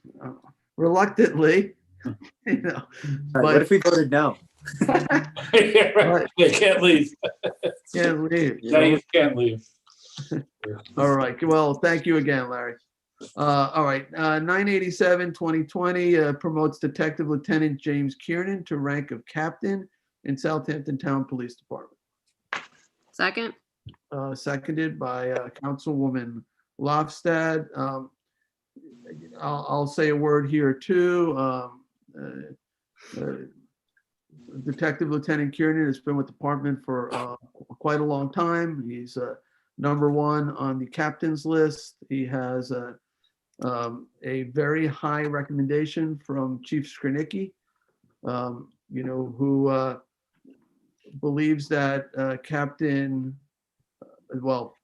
Reluctantly, What but if we voted no? Yeah, right. They can't leave. can't leave. They can't leave. All right. Well, thank you again, Larry. All right. 987, 2020 promotes Detective Lieutenant James Kiernan to rank of captain in Southampton Town Police Department. Second. Seconded by Councilwoman Lofstad. I'll say a word here too. Detective Lieutenant Kiernan has been with the department for quite a long time. He's number one on the captain's list. He has a very high recommendation from Chief Skrinicki, who believes that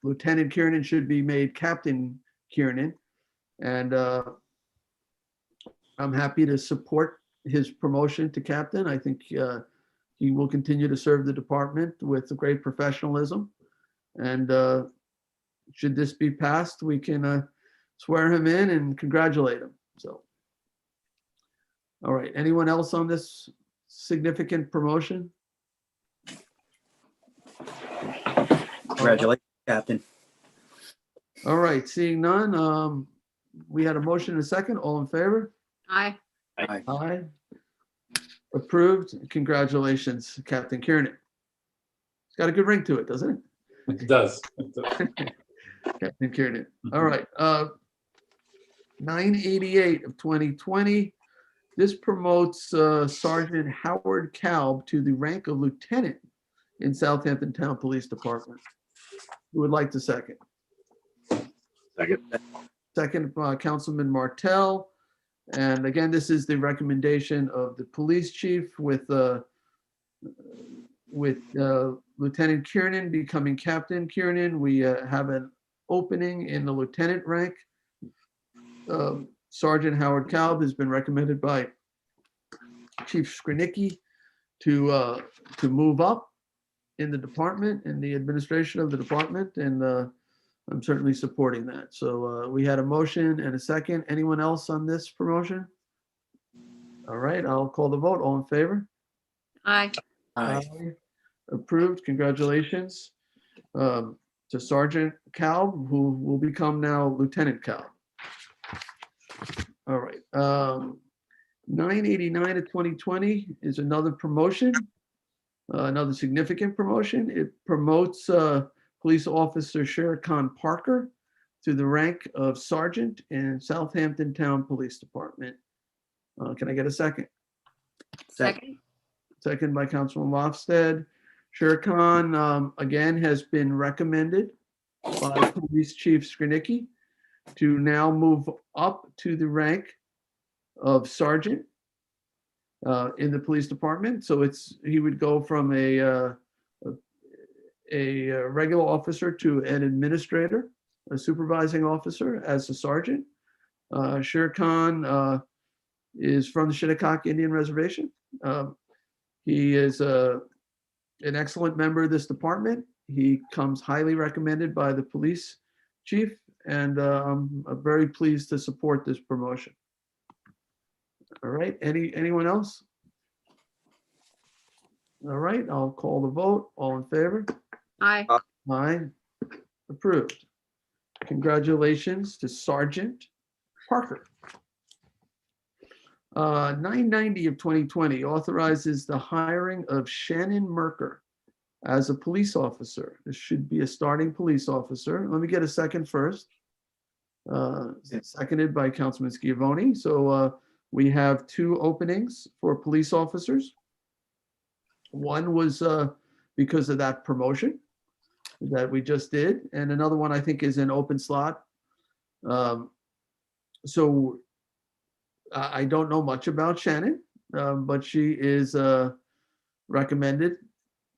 Lieutenant Kiernan should be made Captain Kiernan. And I'm happy to support his promotion to captain. I think he will continue to serve the department with great professionalism. And should this be passed, we can swear him in and congratulate him. So, all right. Anyone else on this significant promotion? Congratulations, Captain. All right. Seeing none, we had a motion and a second. All in favor? Aye. Aye. Aye. Approved. Congratulations, Captain Kiernan. It's got a good ring to it, doesn't it? It does. Captain Kiernan. All right. 988 of 2020. This promotes Sergeant Howard Kalb to the rank of lieutenant in Southampton Town Police Department. Who would like to second? Second. Second by Councilman Martell. And again, this is the recommendation of the police chief with Lieutenant Kiernan becoming Captain Kiernan. We have an opening in the lieutenant rank. Sergeant Howard Kalb has been recommended by Chief Skrinicki to move up in the department, in the administration of the department, and I'm certainly supporting that. So we had a motion and a second. Anyone else on this promotion? All right, I'll call the vote. All in favor? Aye. Aye. Approved. Congratulations to Sergeant Kalb, who will become now Lieutenant Kalb. All right. 989 of 2020 is another promotion, another significant promotion. It promotes Police Officer Sher Khan Parker to the rank of Sergeant in Southampton Town Police Department. Can I get a second? Second. Second by Councilman Lofsted. Sher Khan, again, has been recommended by Police Chief Skrinicki to now move up to the rank of Sergeant in the police department. So he would go from a regular officer to an administrator, a supervising officer as a sergeant. Sher Khan is from the Shinnecock Indian Reservation. He is an excellent member of this department. He comes highly recommended by the police chief, and I'm very pleased to support this promotion. All right, anyone else? All right, I'll call the vote. All in favor? Aye. Aye. Approved. Congratulations to Sergeant Parker. 990 of 2020 authorizes the hiring of Shannon Merker as a police officer. This should be a starting police officer. Let me get a second first. Seconded by Councilman Schiavone. So we have two openings for police officers. One was because of that promotion that we just did, and another one I think is an open slot. So I don't know much about Shannon, but she is recommended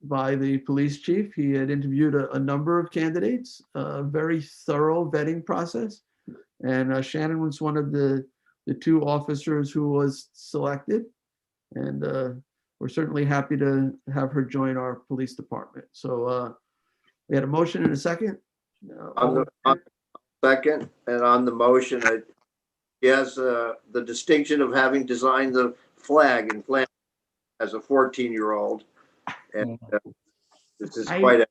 by the police chief. He had interviewed a number of candidates, a very thorough vetting process. And Shannon was one of the two officers who was selected. And we're certainly happy to have her join our police department. So we had a motion and a second. On the second, and on the motion, he has the distinction of having designed the flag in Flanders as a 14-year-old. And this is quite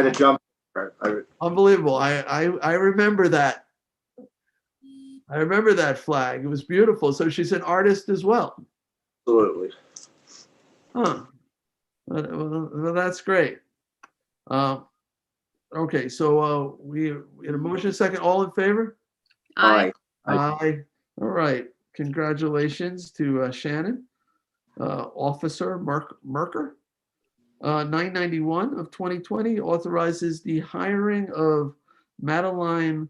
a jump. Unbelievable. I remember that. I remember that flag. It was beautiful. So she's an artist as well. Absolutely. Huh. Well, that's great. Okay, so we had a motion second. All in favor? Aye. Aye. All right. Congratulations to Shannon, Officer Merker. 991 of 2020 authorizes the hiring of Madeline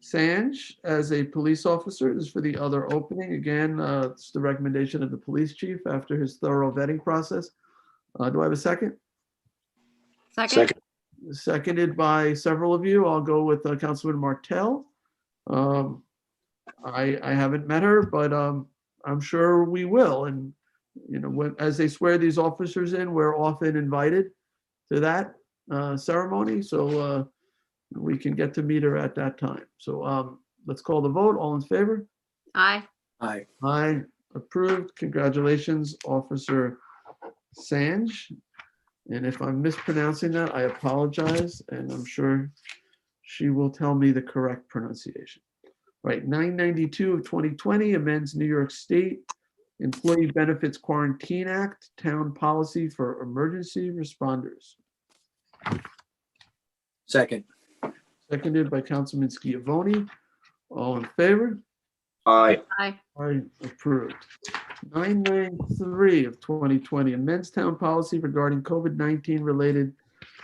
Sange as a police officer. This is for the other opening. Again, it's the recommendation of the police chief after his thorough vetting process. Do I have a second? Second. Seconded by several of you. I'll go with Councilman Martell. I haven't met her, but I'm sure we will. And you know, as they swear these officers in, we're often invited to that ceremony, so we can get to meet her at that time. So let's call the vote. All in favor? Aye. Aye. Aye. Approved. Congratulations, Officer Sange. And if I'm mispronouncing that, I apologize, and I'm sure she will tell me the correct pronunciation. Right, 992 of 2020 amends New York State Employee Benefits Quarantine Act, Town Policy for Emergency Responders. Second. Seconded by Councilman Schiavone. All in favor? Aye. Aye. Aye. Approved. 993 of 2020 amends Town Policy regarding COVID-19 related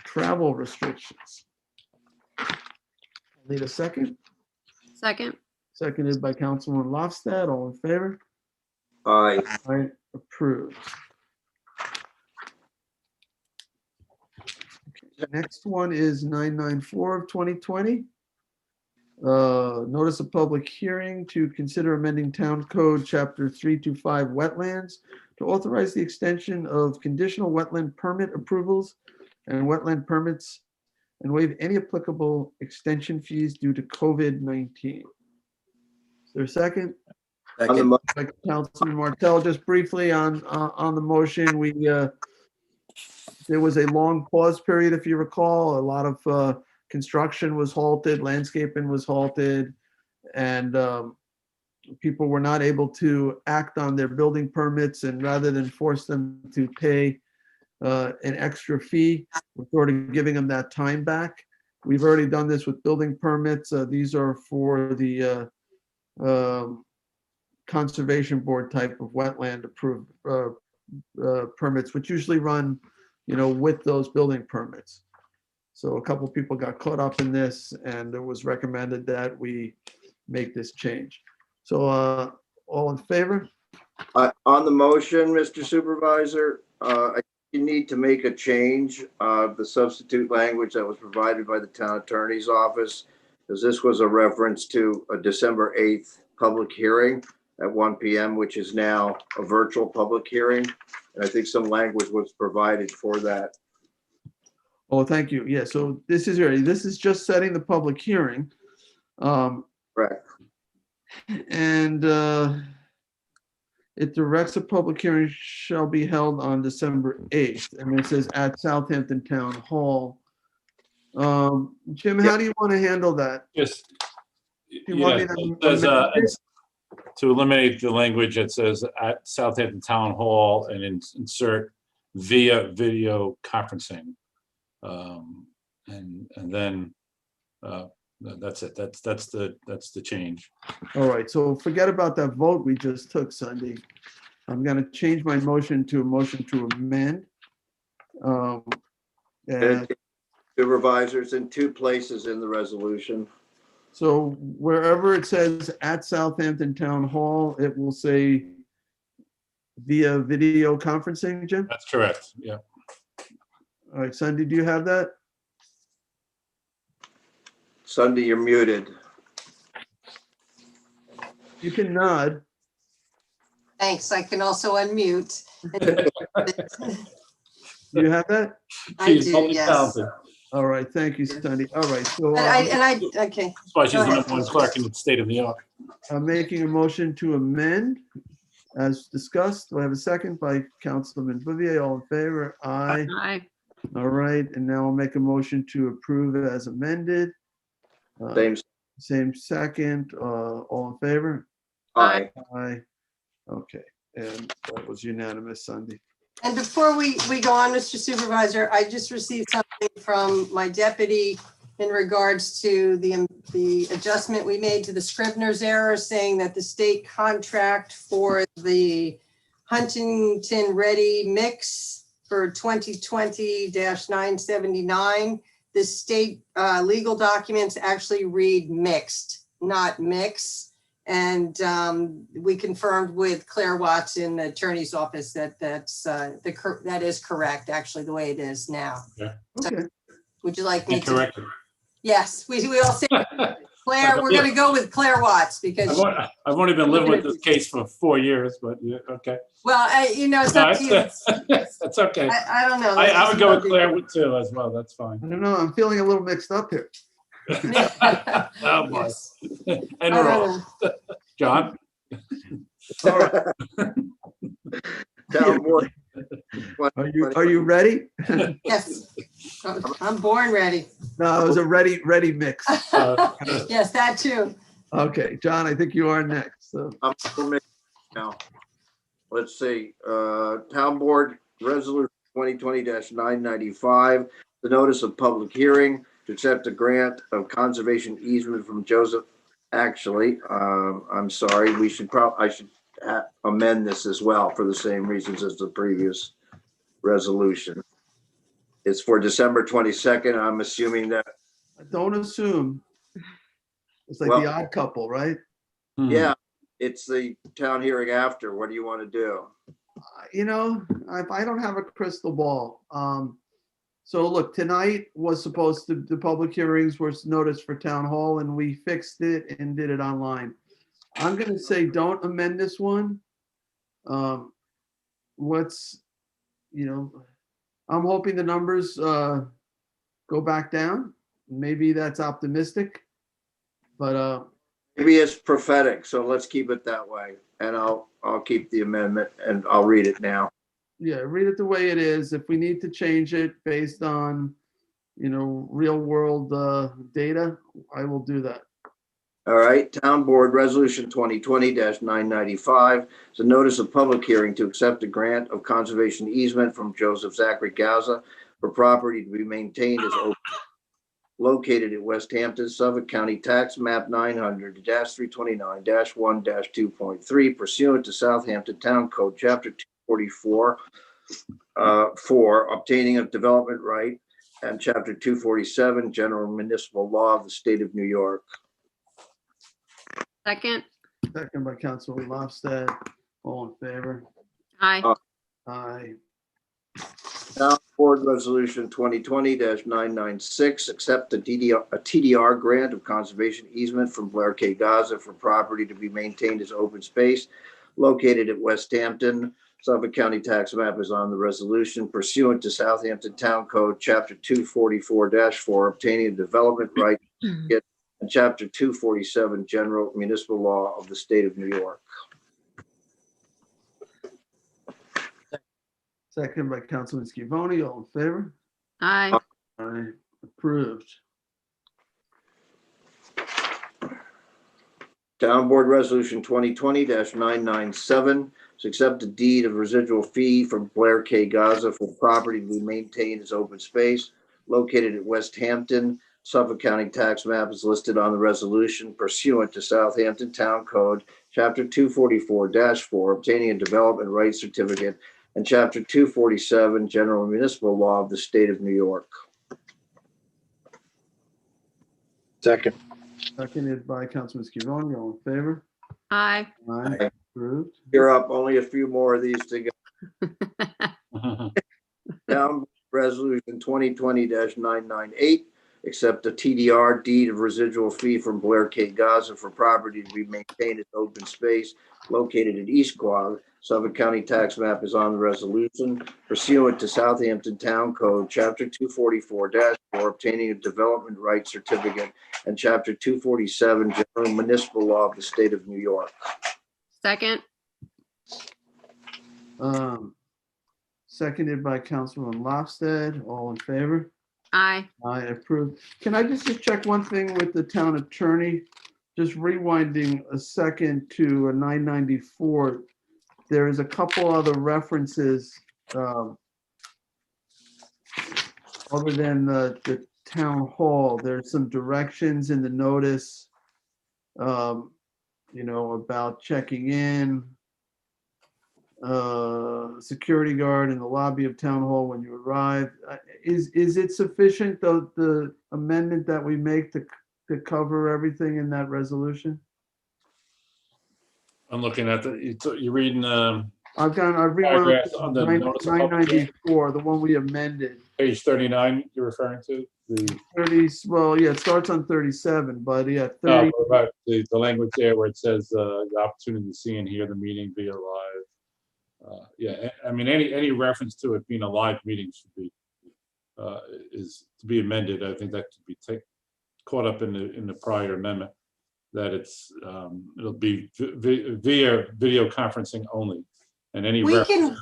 travel restrictions. Need a second? Second. Seconded by Councilman Lofstad. All in favor? Aye. Aye. Approved. Okay, the next one is 994 of 2020. Notice of public hearing to consider amending Town Code Chapter 325 Wetlands to authorize the extension of conditional wetland permit approvals and wetland permits and waive any applicable extension fees due to COVID-19. Is there a second? On the mo- By Councilman Martell, just briefly on the motion, there was a long pause period, if you recall. A lot of construction was halted, landscaping was halted, and people were not able to act on their building permits, and rather than force them to pay an extra fee, we're sort of giving them that time back. We've already done this with building permits. These are for the Conservation Board type of wetland approved permits, which usually run, with those building permits. So a couple people got caught up in this, and it was recommended that we make this change. So all in favor? On the motion, Mr. Supervisor, you need to make a change of the substitute language that was provided by the town attorney's office, because this was a reference to a December 8th public hearing at 1 p.m., which is now a virtual public hearing. And I think some language was provided for that. Oh, thank you. Yeah, so this is just setting the public hearing. Correct. And it directs a public hearing shall be held on December 8th. And it says at Southampton Town Hall. Jim, how do you want to handle that? Just, Do you want me yeah, to it says, amend it? to eliminate the language that says at Southampton Town Hall and insert via video conferencing. And then that's it. That's the change. All right, so forget about that vote we just took, Sunday. I'm going to change my motion to a motion to amend. And Supervisors in two places in the resolution. so wherever it says at Southampton Town Hall, it will say via video conferencing, Jim? That's correct. Yeah. All right, Sunday, do you have that? Sunday, you're muted. You can nod. Thanks. I can also unmute. You have that? I do, yes. All right, thank you, Sunday. All right, so Okay. That's why she's Go the ahead. number one clerk in the state of New York. I'm making a motion to amend as discussed. Do I have a second by Councilman Bouvier? All in favor? Aye. Aye. All right, and now I'll make a motion to approve it as amended. Same second. All in favor? Aye. Aye. Okay, and that was unanimous, Sunday. And before we go on, Mr. Supervisor, I just received something from my deputy in regards to the adjustment we made to the Scribner's error, saying that the state contract for the Huntington Ready mix for 2020-979, the state legal documents actually read mixed, not mix. And we confirmed with Claire Watts in the attorney's office that that is correct, actually, the way it is now. Okay. So, would you like me to? Correct. Yes, we all say, Claire, we're going to go with Claire Watts because. I've only been living with this case for 4 years, but yeah, okay. Well, it's up to you. That's okay. I don't know. I would go with Claire too as well. That's fine. I don't know, I'm feeling a little mixed up here. Oh, boy. And we're all. John? All right. Town board. Are you ready? Yes, I'm born ready. No, it was a ready mix. Yes, that too. Okay, John, I think you are next. So. I'm for me now. Let's see, Town Board Resolution 2020-995, the notice of public hearing to accept a grant of conservation easement from Joseph. Actually, I'm sorry, I should amend this as well for the same reasons as the previous resolution. It's for December 22nd. I'm assuming that. Don't assume. It's like the odd couple, right? Yeah, it's the town hearing after. What do you want to do? I don't have a crystal ball. So look, tonight was supposed to, the public hearings were noticed for town hall and we fixed it and did it online. I'm gonna say, don't amend this one. Let's, I'm hoping the numbers go back down. Maybe that's optimistic, but Maybe it's prophetic, so let's keep it that way. And I'll keep the amendment and I'll read it now. yeah, read it the way it is. If we need to change it based on, real world data, I will do that. All right, Town Board Resolution 2020-995 is a notice of public hearing to accept a grant of conservation easement from Joseph Zachary Gaza for property to be maintained as open, located at West Hampton, Suffolk County Tax Map 900-329-1-2.3 pursuant to Southampton Town Code, Chapter 244, for obtaining a development right, and Chapter 247, General Municipal Law of the State of New York. Second. Second by Councilman Lofstad. All in favor? Aye. Aye. Town Board Resolution 2020-996, accept a TDR grant of conservation easement from Blair K. Gaza for property to be maintained as open space located at West Hampton. Suffolk County Tax Map is on the resolution pursuant to Southampton Town Code, Chapter 244-4, obtaining a development right, and Chapter 247, General Municipal Law of the State of New York. Second by Councilman Scavone. All in favor? Aye. Aye. Approved. Town Board Resolution 2020-997 to accept a deed of residual fee from Blair K. Gaza for property to be maintained as open space located at West Hampton. Suffolk County Tax Map is listed on the resolution pursuant to Southampton Town Code, Chapter 244-4, obtaining a development rights certificate, and Chapter 247, General Municipal Law of the State of New York. Second. Seconded by Councilman Scavone. All in favor? Aye. Aye. Approved. You're up. Only a few more of these to go. Town Resolution 2020-998, accept a TDR deed of residual fee from Blair K. Gaza for property to be maintained as open space located at East Quogue. Suffolk County Tax Map is on the resolution pursuant to Southampton Town Code, Chapter 244-4, obtaining a development rights certificate, and Chapter 247, General Municipal Law of the State of New York. Second. Seconded by Councilman Lofstad. All in favor? Aye. I approve. Can I just check one thing with the town attorney? Just rewinding a second to a 994. There is a couple other references other than the town hall. There's some directions in the notice, about checking in, security guard in the lobby of town hall when you arrive. Is it sufficient, the amendment that we make to cover everything in that resolution? I'm looking at you're reading I've rewound paragraphs on the notice of public hearing. 994, the one we amended. Page 39 you're referring to? The 30, well, yeah, it starts on 37, but yeah, 30. no, about the language there where it says the opportunity to see and hear the meeting via live. Yeah, I mean, any reference to it being a live meeting should be is to be amended. I think that should be caught up in the prior amendment, that it'll be via video conferencing only, and any We reference.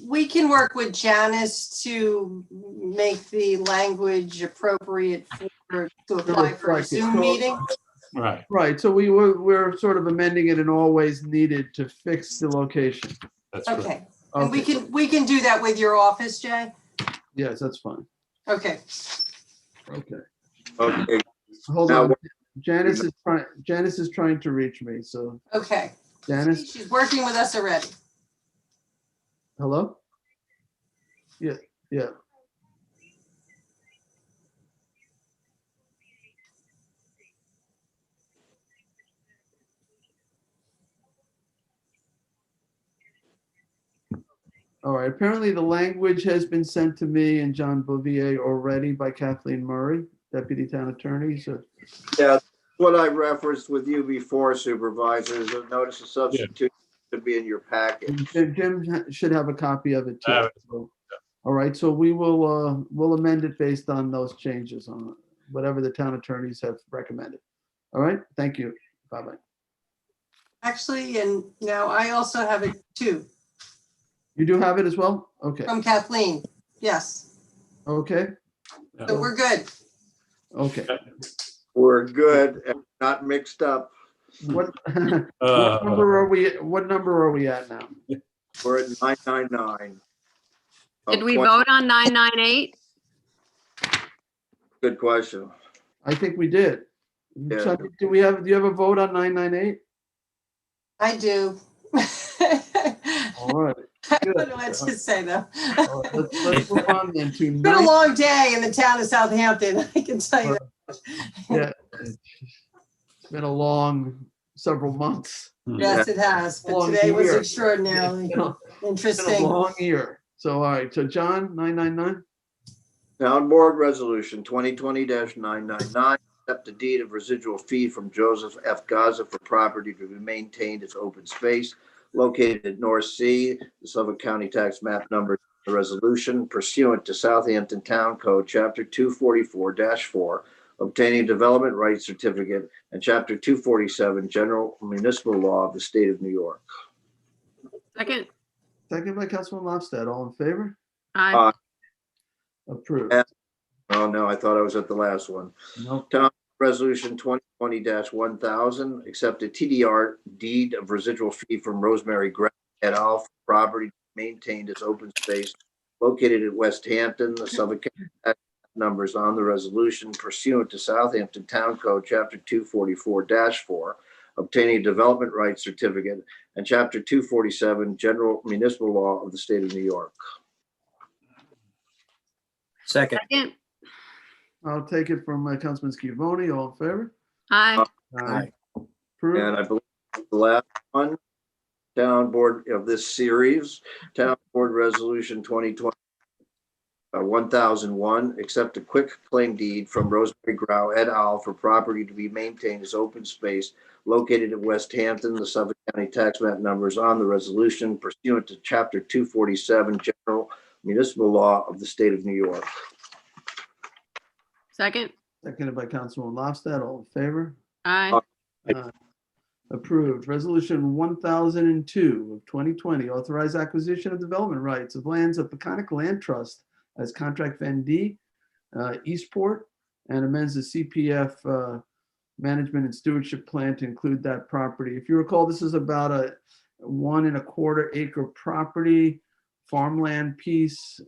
we can work with Janice to make the language appropriate to apply for a Zoom meeting. Right. Right, so we're sort of amending it in all ways needed to fix the location. That's Okay, and we can do that with your office, Jay? Yes, that's fine. Okay. Okay. Okay. Hold Now, on. Janice is trying to reach me, so. Okay. Janice, She's working with us already. hello? Yeah. All right, apparently the language has been sent to me and John Bouvier already by Kathleen Murray, Deputy Town Attorney. So Yeah, what I referenced with you before, Supervisors, a notice of substitute should be in your packet. Jim should have a copy of it I have too. it. So, all right, so we will, we'll amend it based on those changes on whatever the town attorneys have recommended. All right, thank you. Bye-bye. Actually, and now I also have it too, You do have it as well? Okay, from Kathleen. Yes, okay, so we're good. okay. We're good and not mixed up. What number are we at now? We're at 999. Did we vote on 998? Good question. I think we did. Yeah. So, do you have a vote on 998? I do. All right. I don't know what to say though. All right, let's move on then to It's been a long day in the town of Southampton, I can tell you that. Yeah, it's been a long several months. Yes, it has, but Long today was year. extraordinarily It's been a interesting. long year. So, all right, so John, 999? Town Board Resolution 2020-999, accept the deed of residual fee from Joseph F. Gaza for property to be maintained as open space located at North Sea, the Suffolk County Tax Map number, the resolution pursuant to Southampton Town Code, Chapter 244-4, obtaining development rights certificate, and Chapter 247, General Municipal Law of the State of New York. Second. Second by Councilman Lofstad. All in favor? Aye. Approved. Oh, no, I thought I was at the last one. Nope. Town Resolution 2020-1000, accept a TDR deed of residual fee from Rosemary Grant et al. For property maintained as open space located at West Hampton, the Suffolk County Tax numbers on the resolution pursuant to Southampton Town Code, Chapter 244-4, obtaining a development rights certificate, and Chapter 247, General Municipal Law of the State of New York. Second. Second. I'll take it from Councilman Scavone. All in favor? Aye. Aye. Approved. And I believe the last one, Town Board of this series, Town Board Resolution 2020-1001, accept a quick claim deed from Rosemary Grau et al. For property to be maintained as open space located at West Hampton, the Suffolk County Tax Map numbers on the resolution pursuant to Chapter 247, General Municipal Law of the State of New York. Second. Seconded by Councilman Lofstad. All in favor? Aye. Approved. Resolution 1002 of 2020, authorize acquisition of development rights of lands of Peconic Land Trust as contract vendee, Eastport, and amends the CPF management and stewardship plan to include that property. If you recall, this is about a 1.25 acre property, farmland piece.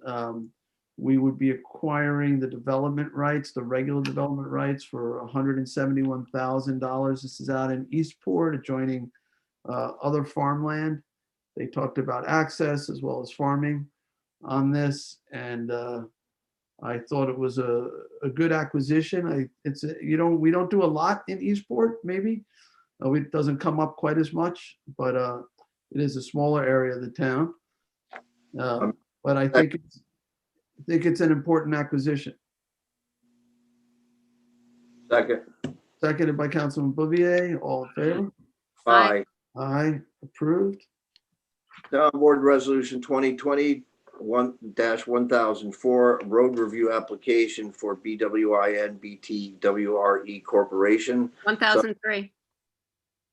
We would be acquiring the development rights, the regular development rights for $171,000. This is out in Eastport, adjoining other farmland. They talked about access as well as farming on this, and I thought it was a good acquisition. We don't do a lot in Eastport, maybe. It doesn't come up quite as much, but it is a smaller area of the town. But I think it's an important acquisition. Second. Seconded by Councilman Bouvier. All in favor? Aye. Aye. Approved. Town Board Resolution 2020-1004, road review application for BWIN BTWRE Corporation. 1003.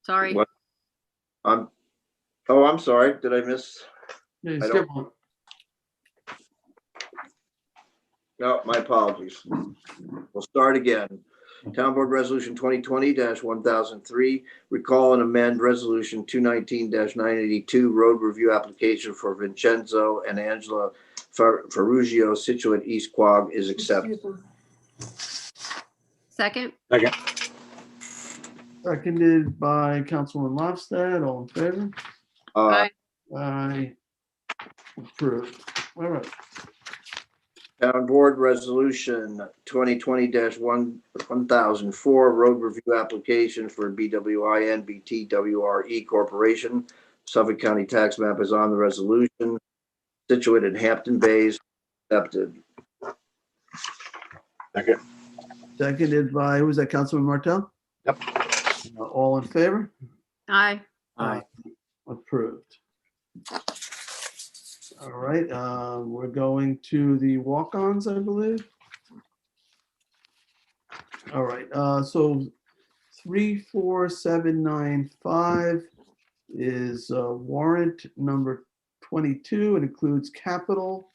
Sorry. What? I'm sorry. Did I miss? Yeah, I skip don't- one. No, my apologies. We'll start again. Town Board Resolution 2020-1003, recall and amend Resolution 219-982, road review application for Vincenzo and Angela Ferrugio, Situate East Quogue is accepted. Second. Second. Seconded by Councilman Lofstad. All in favor? Aye. Aye. Approved. All right. Town Board Resolution 2020-1004, road review application for BWIN BTWRE Corporation. Suffolk County Tax Map is on the resolution. situated in Hampton Bays, accepted. Second. Seconded by, who was that, Councilman Martell? Yep. All in favor? Aye. Aye. Approved. All right, we're going to the walk-ons, I believe. All right, so 34795 is warrant number 22. It includes capital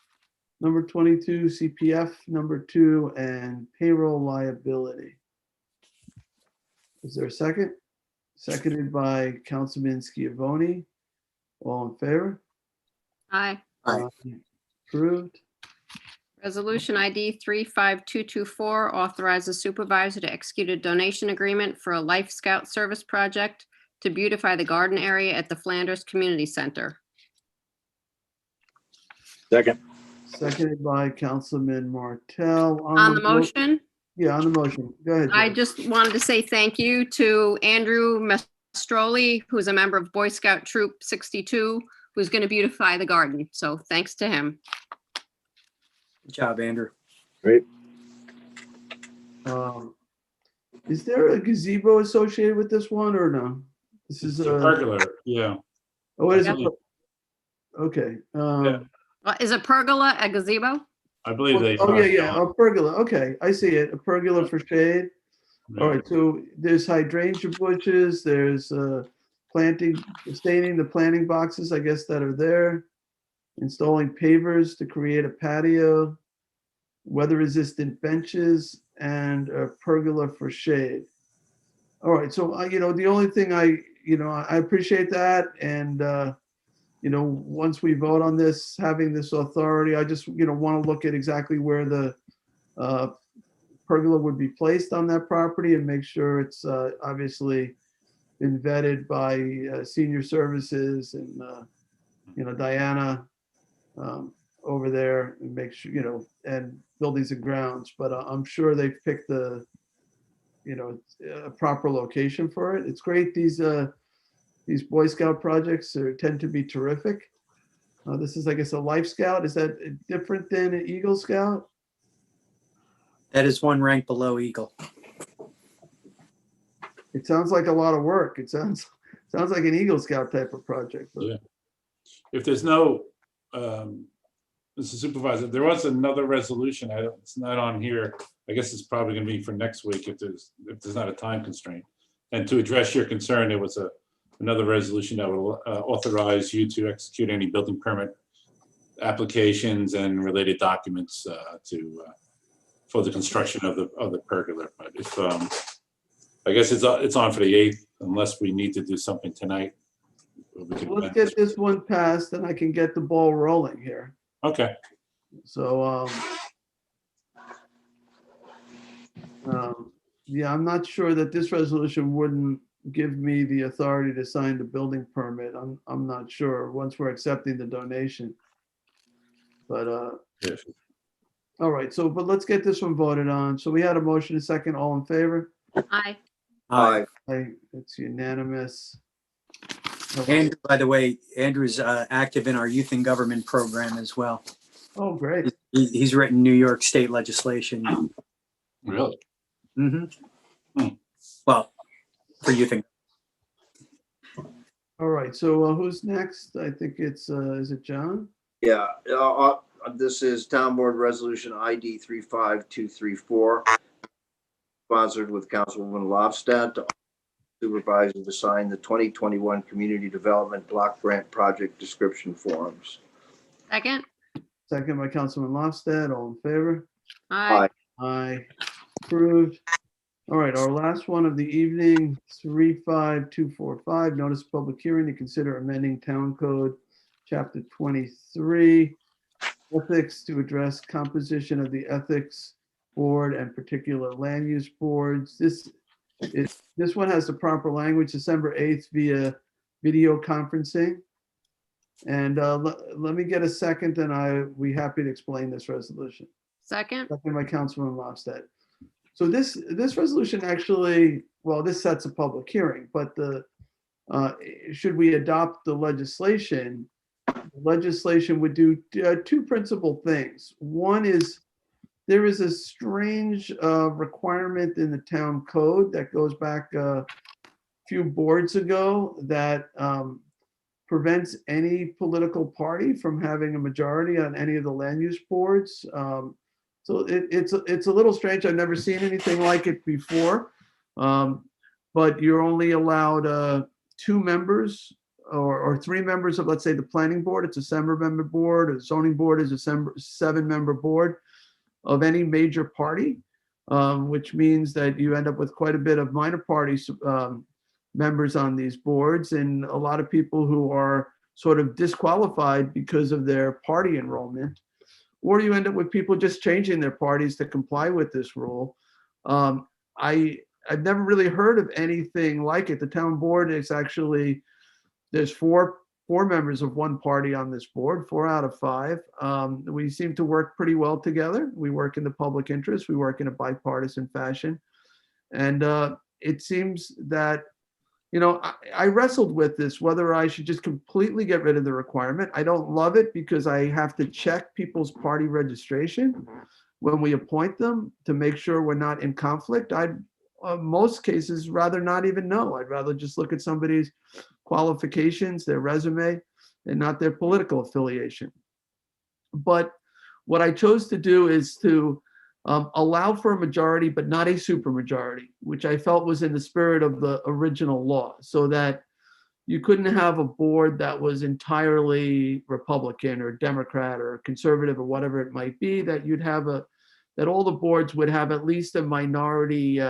number 22, CPF number 2, and payroll liability. Is there a second? Seconded by Councilman Schiavone. All in favor? Aye. Approved. Resolution ID 35224 authorizes supervisor to execute a donation agreement for a Life Scout service project to beautify the garden area at the Flanders Community Center. Second. Seconded by Councilman Martell. On the motion, Yeah, on the motion. Go ahead. I Joe. just wanted to say thank you to Andrew Mastroli, who's a member of Boy Scout Troop 62, who's going to beautify the garden. So thanks to him. Good job, Andrew. Great. Is there a gazebo associated with this one or no? This is It's a pergola, yeah. Oh, what is I it? believe- Okay. Is a pergola a gazebo? I believe they. Oh, yeah, a pergola. Okay, I see it. A pergola for shade. All right, so there's hydrangea bushes, there's sustaining the planting boxes, I guess, that are there. Installing pavers to create a patio, weather-resistant benches, and a pergola for shade. All right, so the only thing I appreciate that, and once we vote on this, having this authority, I just want to look at exactly where the pergola would be placed on that property and make sure it's obviously been vetted by senior services and Diana over there, and make sure and buildings and grounds. But I'm sure they've picked a proper location for it. It's great. These Boy Scout projects tend to be terrific. This is, I guess, a Life Scout. Is that different than an Eagle Scout? That is one rank below Eagle. It sounds like a lot of work. It sounds like an Eagle Scout type of project. But. Yeah. If there's no, Mr. Supervisor, there was another resolution. It's not on here. I guess it's probably going to be for next week if there's not a time constraint. And to address your concern, there was another resolution that will authorize you to execute any building permit applications and related documents for the construction of the pergola. But if I guess it's on for the 8th, unless we need to do something tonight. Let's get this one passed, and I can get the ball rolling here. Okay. So, yeah, I'm not sure that this resolution wouldn't give me the authority to sign the building permit. I'm not sure once we're accepting the donation. But yes. All right. So, but let's get this one voted on. So we had a motion, a second. All in favor? Aye. Aye. Aye. It's unanimous. Andrew, by the way, Andrew's active in our youth and government program as well. Oh, great. He's written New York state legislation. Really? Mm-hmm. Well, for youth and. All right. So who's next? I think it's, is it John? Yeah, this is Town Board Resolution ID 35234, sponsored with Councilwoman Lofstad, to supervisor to sign the 2021 Community Development Block Grant Project Description Forms. Second. Second by Councilman Lofstad. All in favor? Aye. Aye. Approved. All right, our last one of the evening, 35245, notice of public hearing to consider amending Town Code Chapter 23, ethics to address composition of the ethics board and particular land use boards. This one has the proper language, December 8th via video conferencing. And let me get a second, and we happy to explain this resolution. Second. Second by Councilman Lofstad. So this resolution actually, well, this sets a public hearing, but should we adopt the legislation, legislation would do two principal things. One is there is a strange requirement in the town code that goes back a few boards ago that prevents any political party from having a majority on any of the land use boards. So it's a little strange. I've never seen anything like it before. But you're only allowed 2 members or 3 members of, let's say, the planning board. It's a 7-member board. A zoning board is a 7-member board of any major party, which means that you end up with quite a bit of minor party members on these boards, and a lot of people who are sort of disqualified because of their party enrollment, or you end up with people just changing their parties to comply with this rule. I've never really heard of anything like it. The town board is actually, there's four members of one party on this board, 4 out of 5. We seem to work pretty well together. We work in the public interest. We work in a bipartisan fashion. And it seems that, you know, I wrestled with this, whether I should just completely get rid of the requirement. I don't love it because I have to check people's party registration when we appoint them to make sure we're not in conflict. I'd most cases rather not even know. I'd rather just look at somebody's qualifications, their resume, and not their political affiliation. But what I chose to do is to allow for a majority, but not a supermajority, which I felt was in the spirit of the original law, so that you couldn't have a board that was entirely Republican or Democrat or conservative or whatever it might be, that you'd have that all the boards would have at least a minority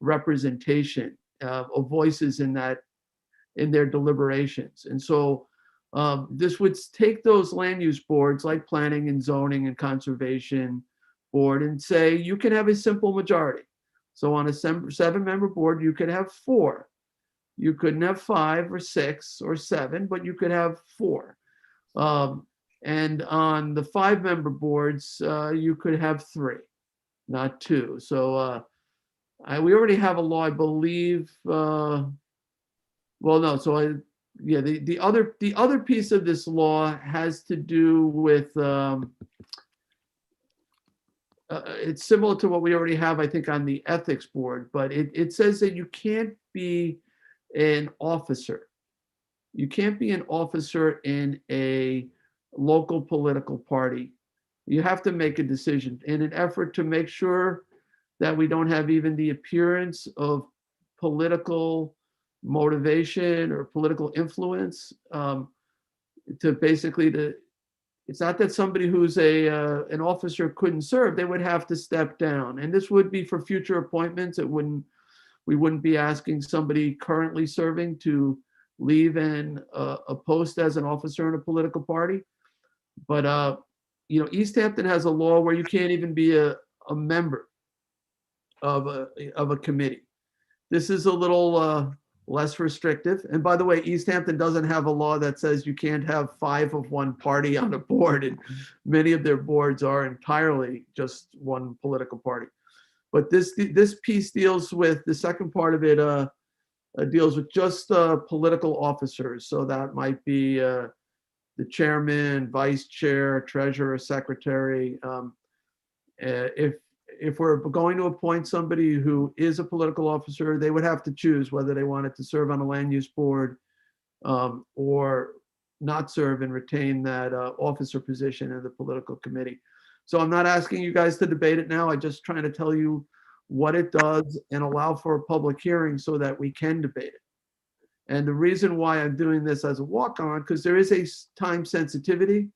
representation of voices in their deliberations. And so this would take those land use boards like planning and zoning and conservation board and say, you can have a simple majority. So on a 7-member board, you could have 4. You couldn't have 5 or 6 or 7, but you could have 4. And on the 5-member boards, you could have 3, not 2. So we already have a law, I believe. Well, no. So the other piece of this law has to do with. It's similar to what we already have, I think, on the ethics board, but it says that you can't be an officer. You can't be an officer in a local political party. You have to make a decision in an effort to make sure that we don't have even the appearance of political motivation or political influence, to basically it's not that somebody who's an officer couldn't serve, they would have to step down. And this would be for future appointments. We wouldn't be asking somebody currently serving to leave a post as an officer in a political party. But you know, East Hampton has a law where you can't even be a member of a committee. This is a little less restrictive. And by the way, East Hampton doesn't have a law that says you can't have 5 of one party on a board, and many of their boards are entirely just one political party. But this piece deals with, the second part of it deals with just political officers. So that might be the chairman, vice chair, treasurer, secretary. If we're going to appoint somebody who is a political officer, they would have to choose whether they wanted to serve on a land use board or not serve and retain that officer position in the political committee. So I'm not asking you guys to debate it now. I'm just trying to tell you what it does and allow for a public hearing so that we can debate it. And the reason why I'm doing this as a walk-on, because there is a time sensitivity.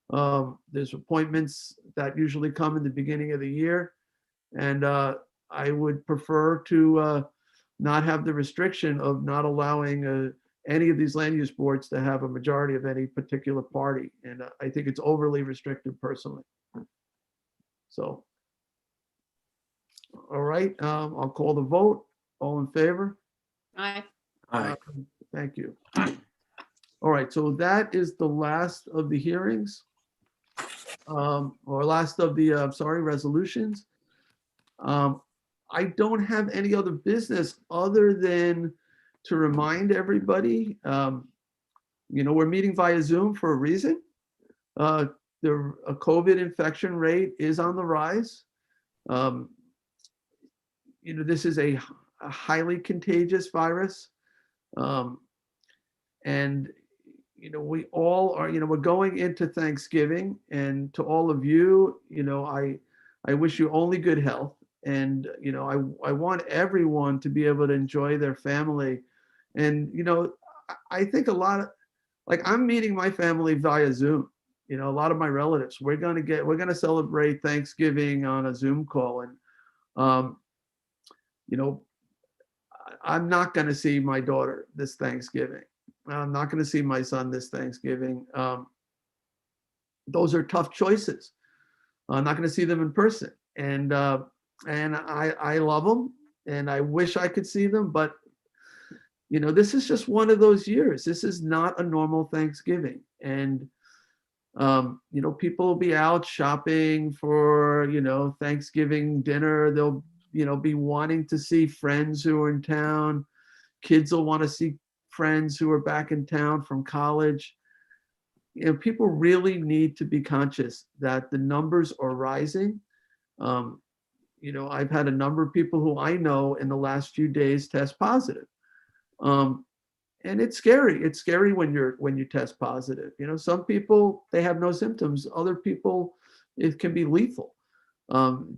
There's appointments that usually come in the beginning of the year. And I would prefer to not have the restriction of not allowing any of these land use boards to have a majority of any particular party. And I think it's overly restrictive personally. So, all right, I'll call the vote. All in favor? Aye. Thank you. All right, so that is the last of the hearings, or last of the, resolutions. I don't have any other business other than to remind everybody we're meeting via Zoom for a reason. The COVID infection rate is on the rise. This is a highly contagious virus. And we all are, we're going into Thanksgiving, and to all of you, I wish you only good health. And, I want everyone to be able to enjoy their family. And, I think a lot of, I'm meeting my family via Zoom, a lot of my relatives, we're going to celebrate Thanksgiving on a Zoom call. And, I'm not going to see my daughter this Thanksgiving. I'm not going to see my son this Thanksgiving. Those are tough choices. I'm not going to see them in person. And I love them, and I wish I could see them, but this is just one of those years. This is not a normal Thanksgiving. And people will be out shopping for, Thanksgiving dinner. They'll, be wanting to see friends who are in town. Kids will want to see friends who are back in town from college. People really need to be conscious that the numbers are rising. I've had a number of people who I know in the last few days test positive. And it's scary. It's scary when you test positive. Some people, they have no symptoms. Other people, it can be lethal.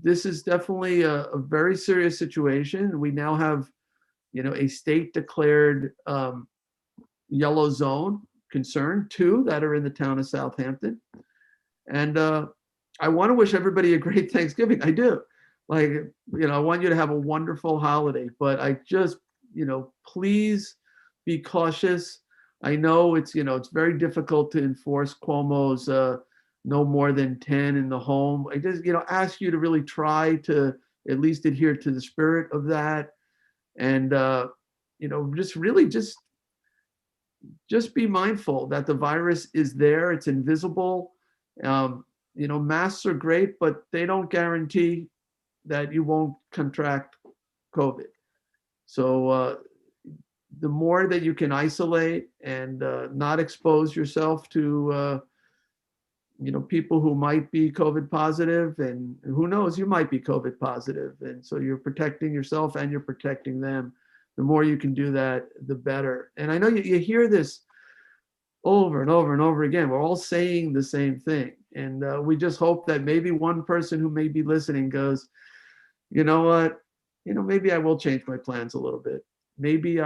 This is definitely a very serious situation. We now have, a state declared yellow zone concern, 2 that are in the town of Southampton. And I want to wish everybody a great Thanksgiving. I do. I want you to have a wonderful holiday, but I just, please be cautious. I know it's very difficult to enforce Cuomo's no more than 10 in the home. I just, ask you to really try to at least adhere to the spirit of that. And, just be mindful that the virus is there. It's invisible. Masks are great, but they don't guarantee that you won't contract COVID. So the more that you can isolate and not expose yourself to, people who might be COVID positive, and who knows, you might be COVID positive. And so you're protecting yourself and you're protecting them. The more you can do that, the better. And I know you hear this over and over and over again. We're all saying the same thing. And we just hope that maybe one person who may be listening goes, you know what, maybe I will change my plans a little bit. Maybe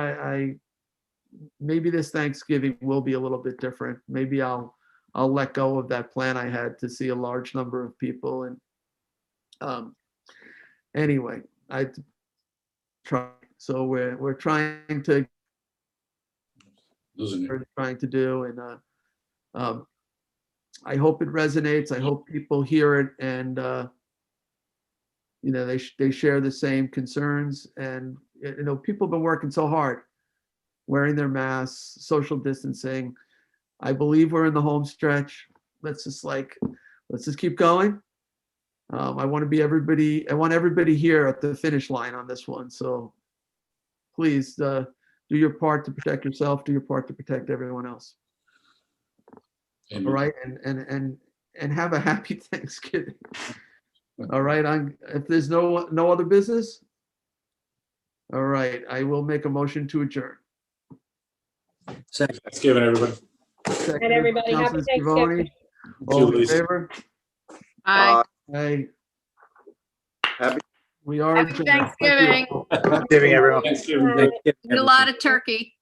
maybe this Thanksgiving will be a little bit different. Maybe I'll let go of that plan I had to see a large number of people. And anyway, I try. So we're trying to do, and I hope it resonates. I hope people hear it, and they share the same concerns. And people have been working so hard, wearing their masks, social distancing. I believe we're in the home stretch. Let's just keep going. I want everybody here at the finish line on this one. So please do your part to protect yourself, do your part to protect everyone else. Amen. All right. And have a happy Thanksgiving. All right. If there's no other business. All right. I will make a motion to adjourn. Thanksgiving, everybody. And everybody, happy Thanksgiving. All in favor? Aye. Aye. Happy. We are Happy adjourned. Thanksgiving. Thanksgiving, everyone. Thanksgiving. Eat a lot of turkey.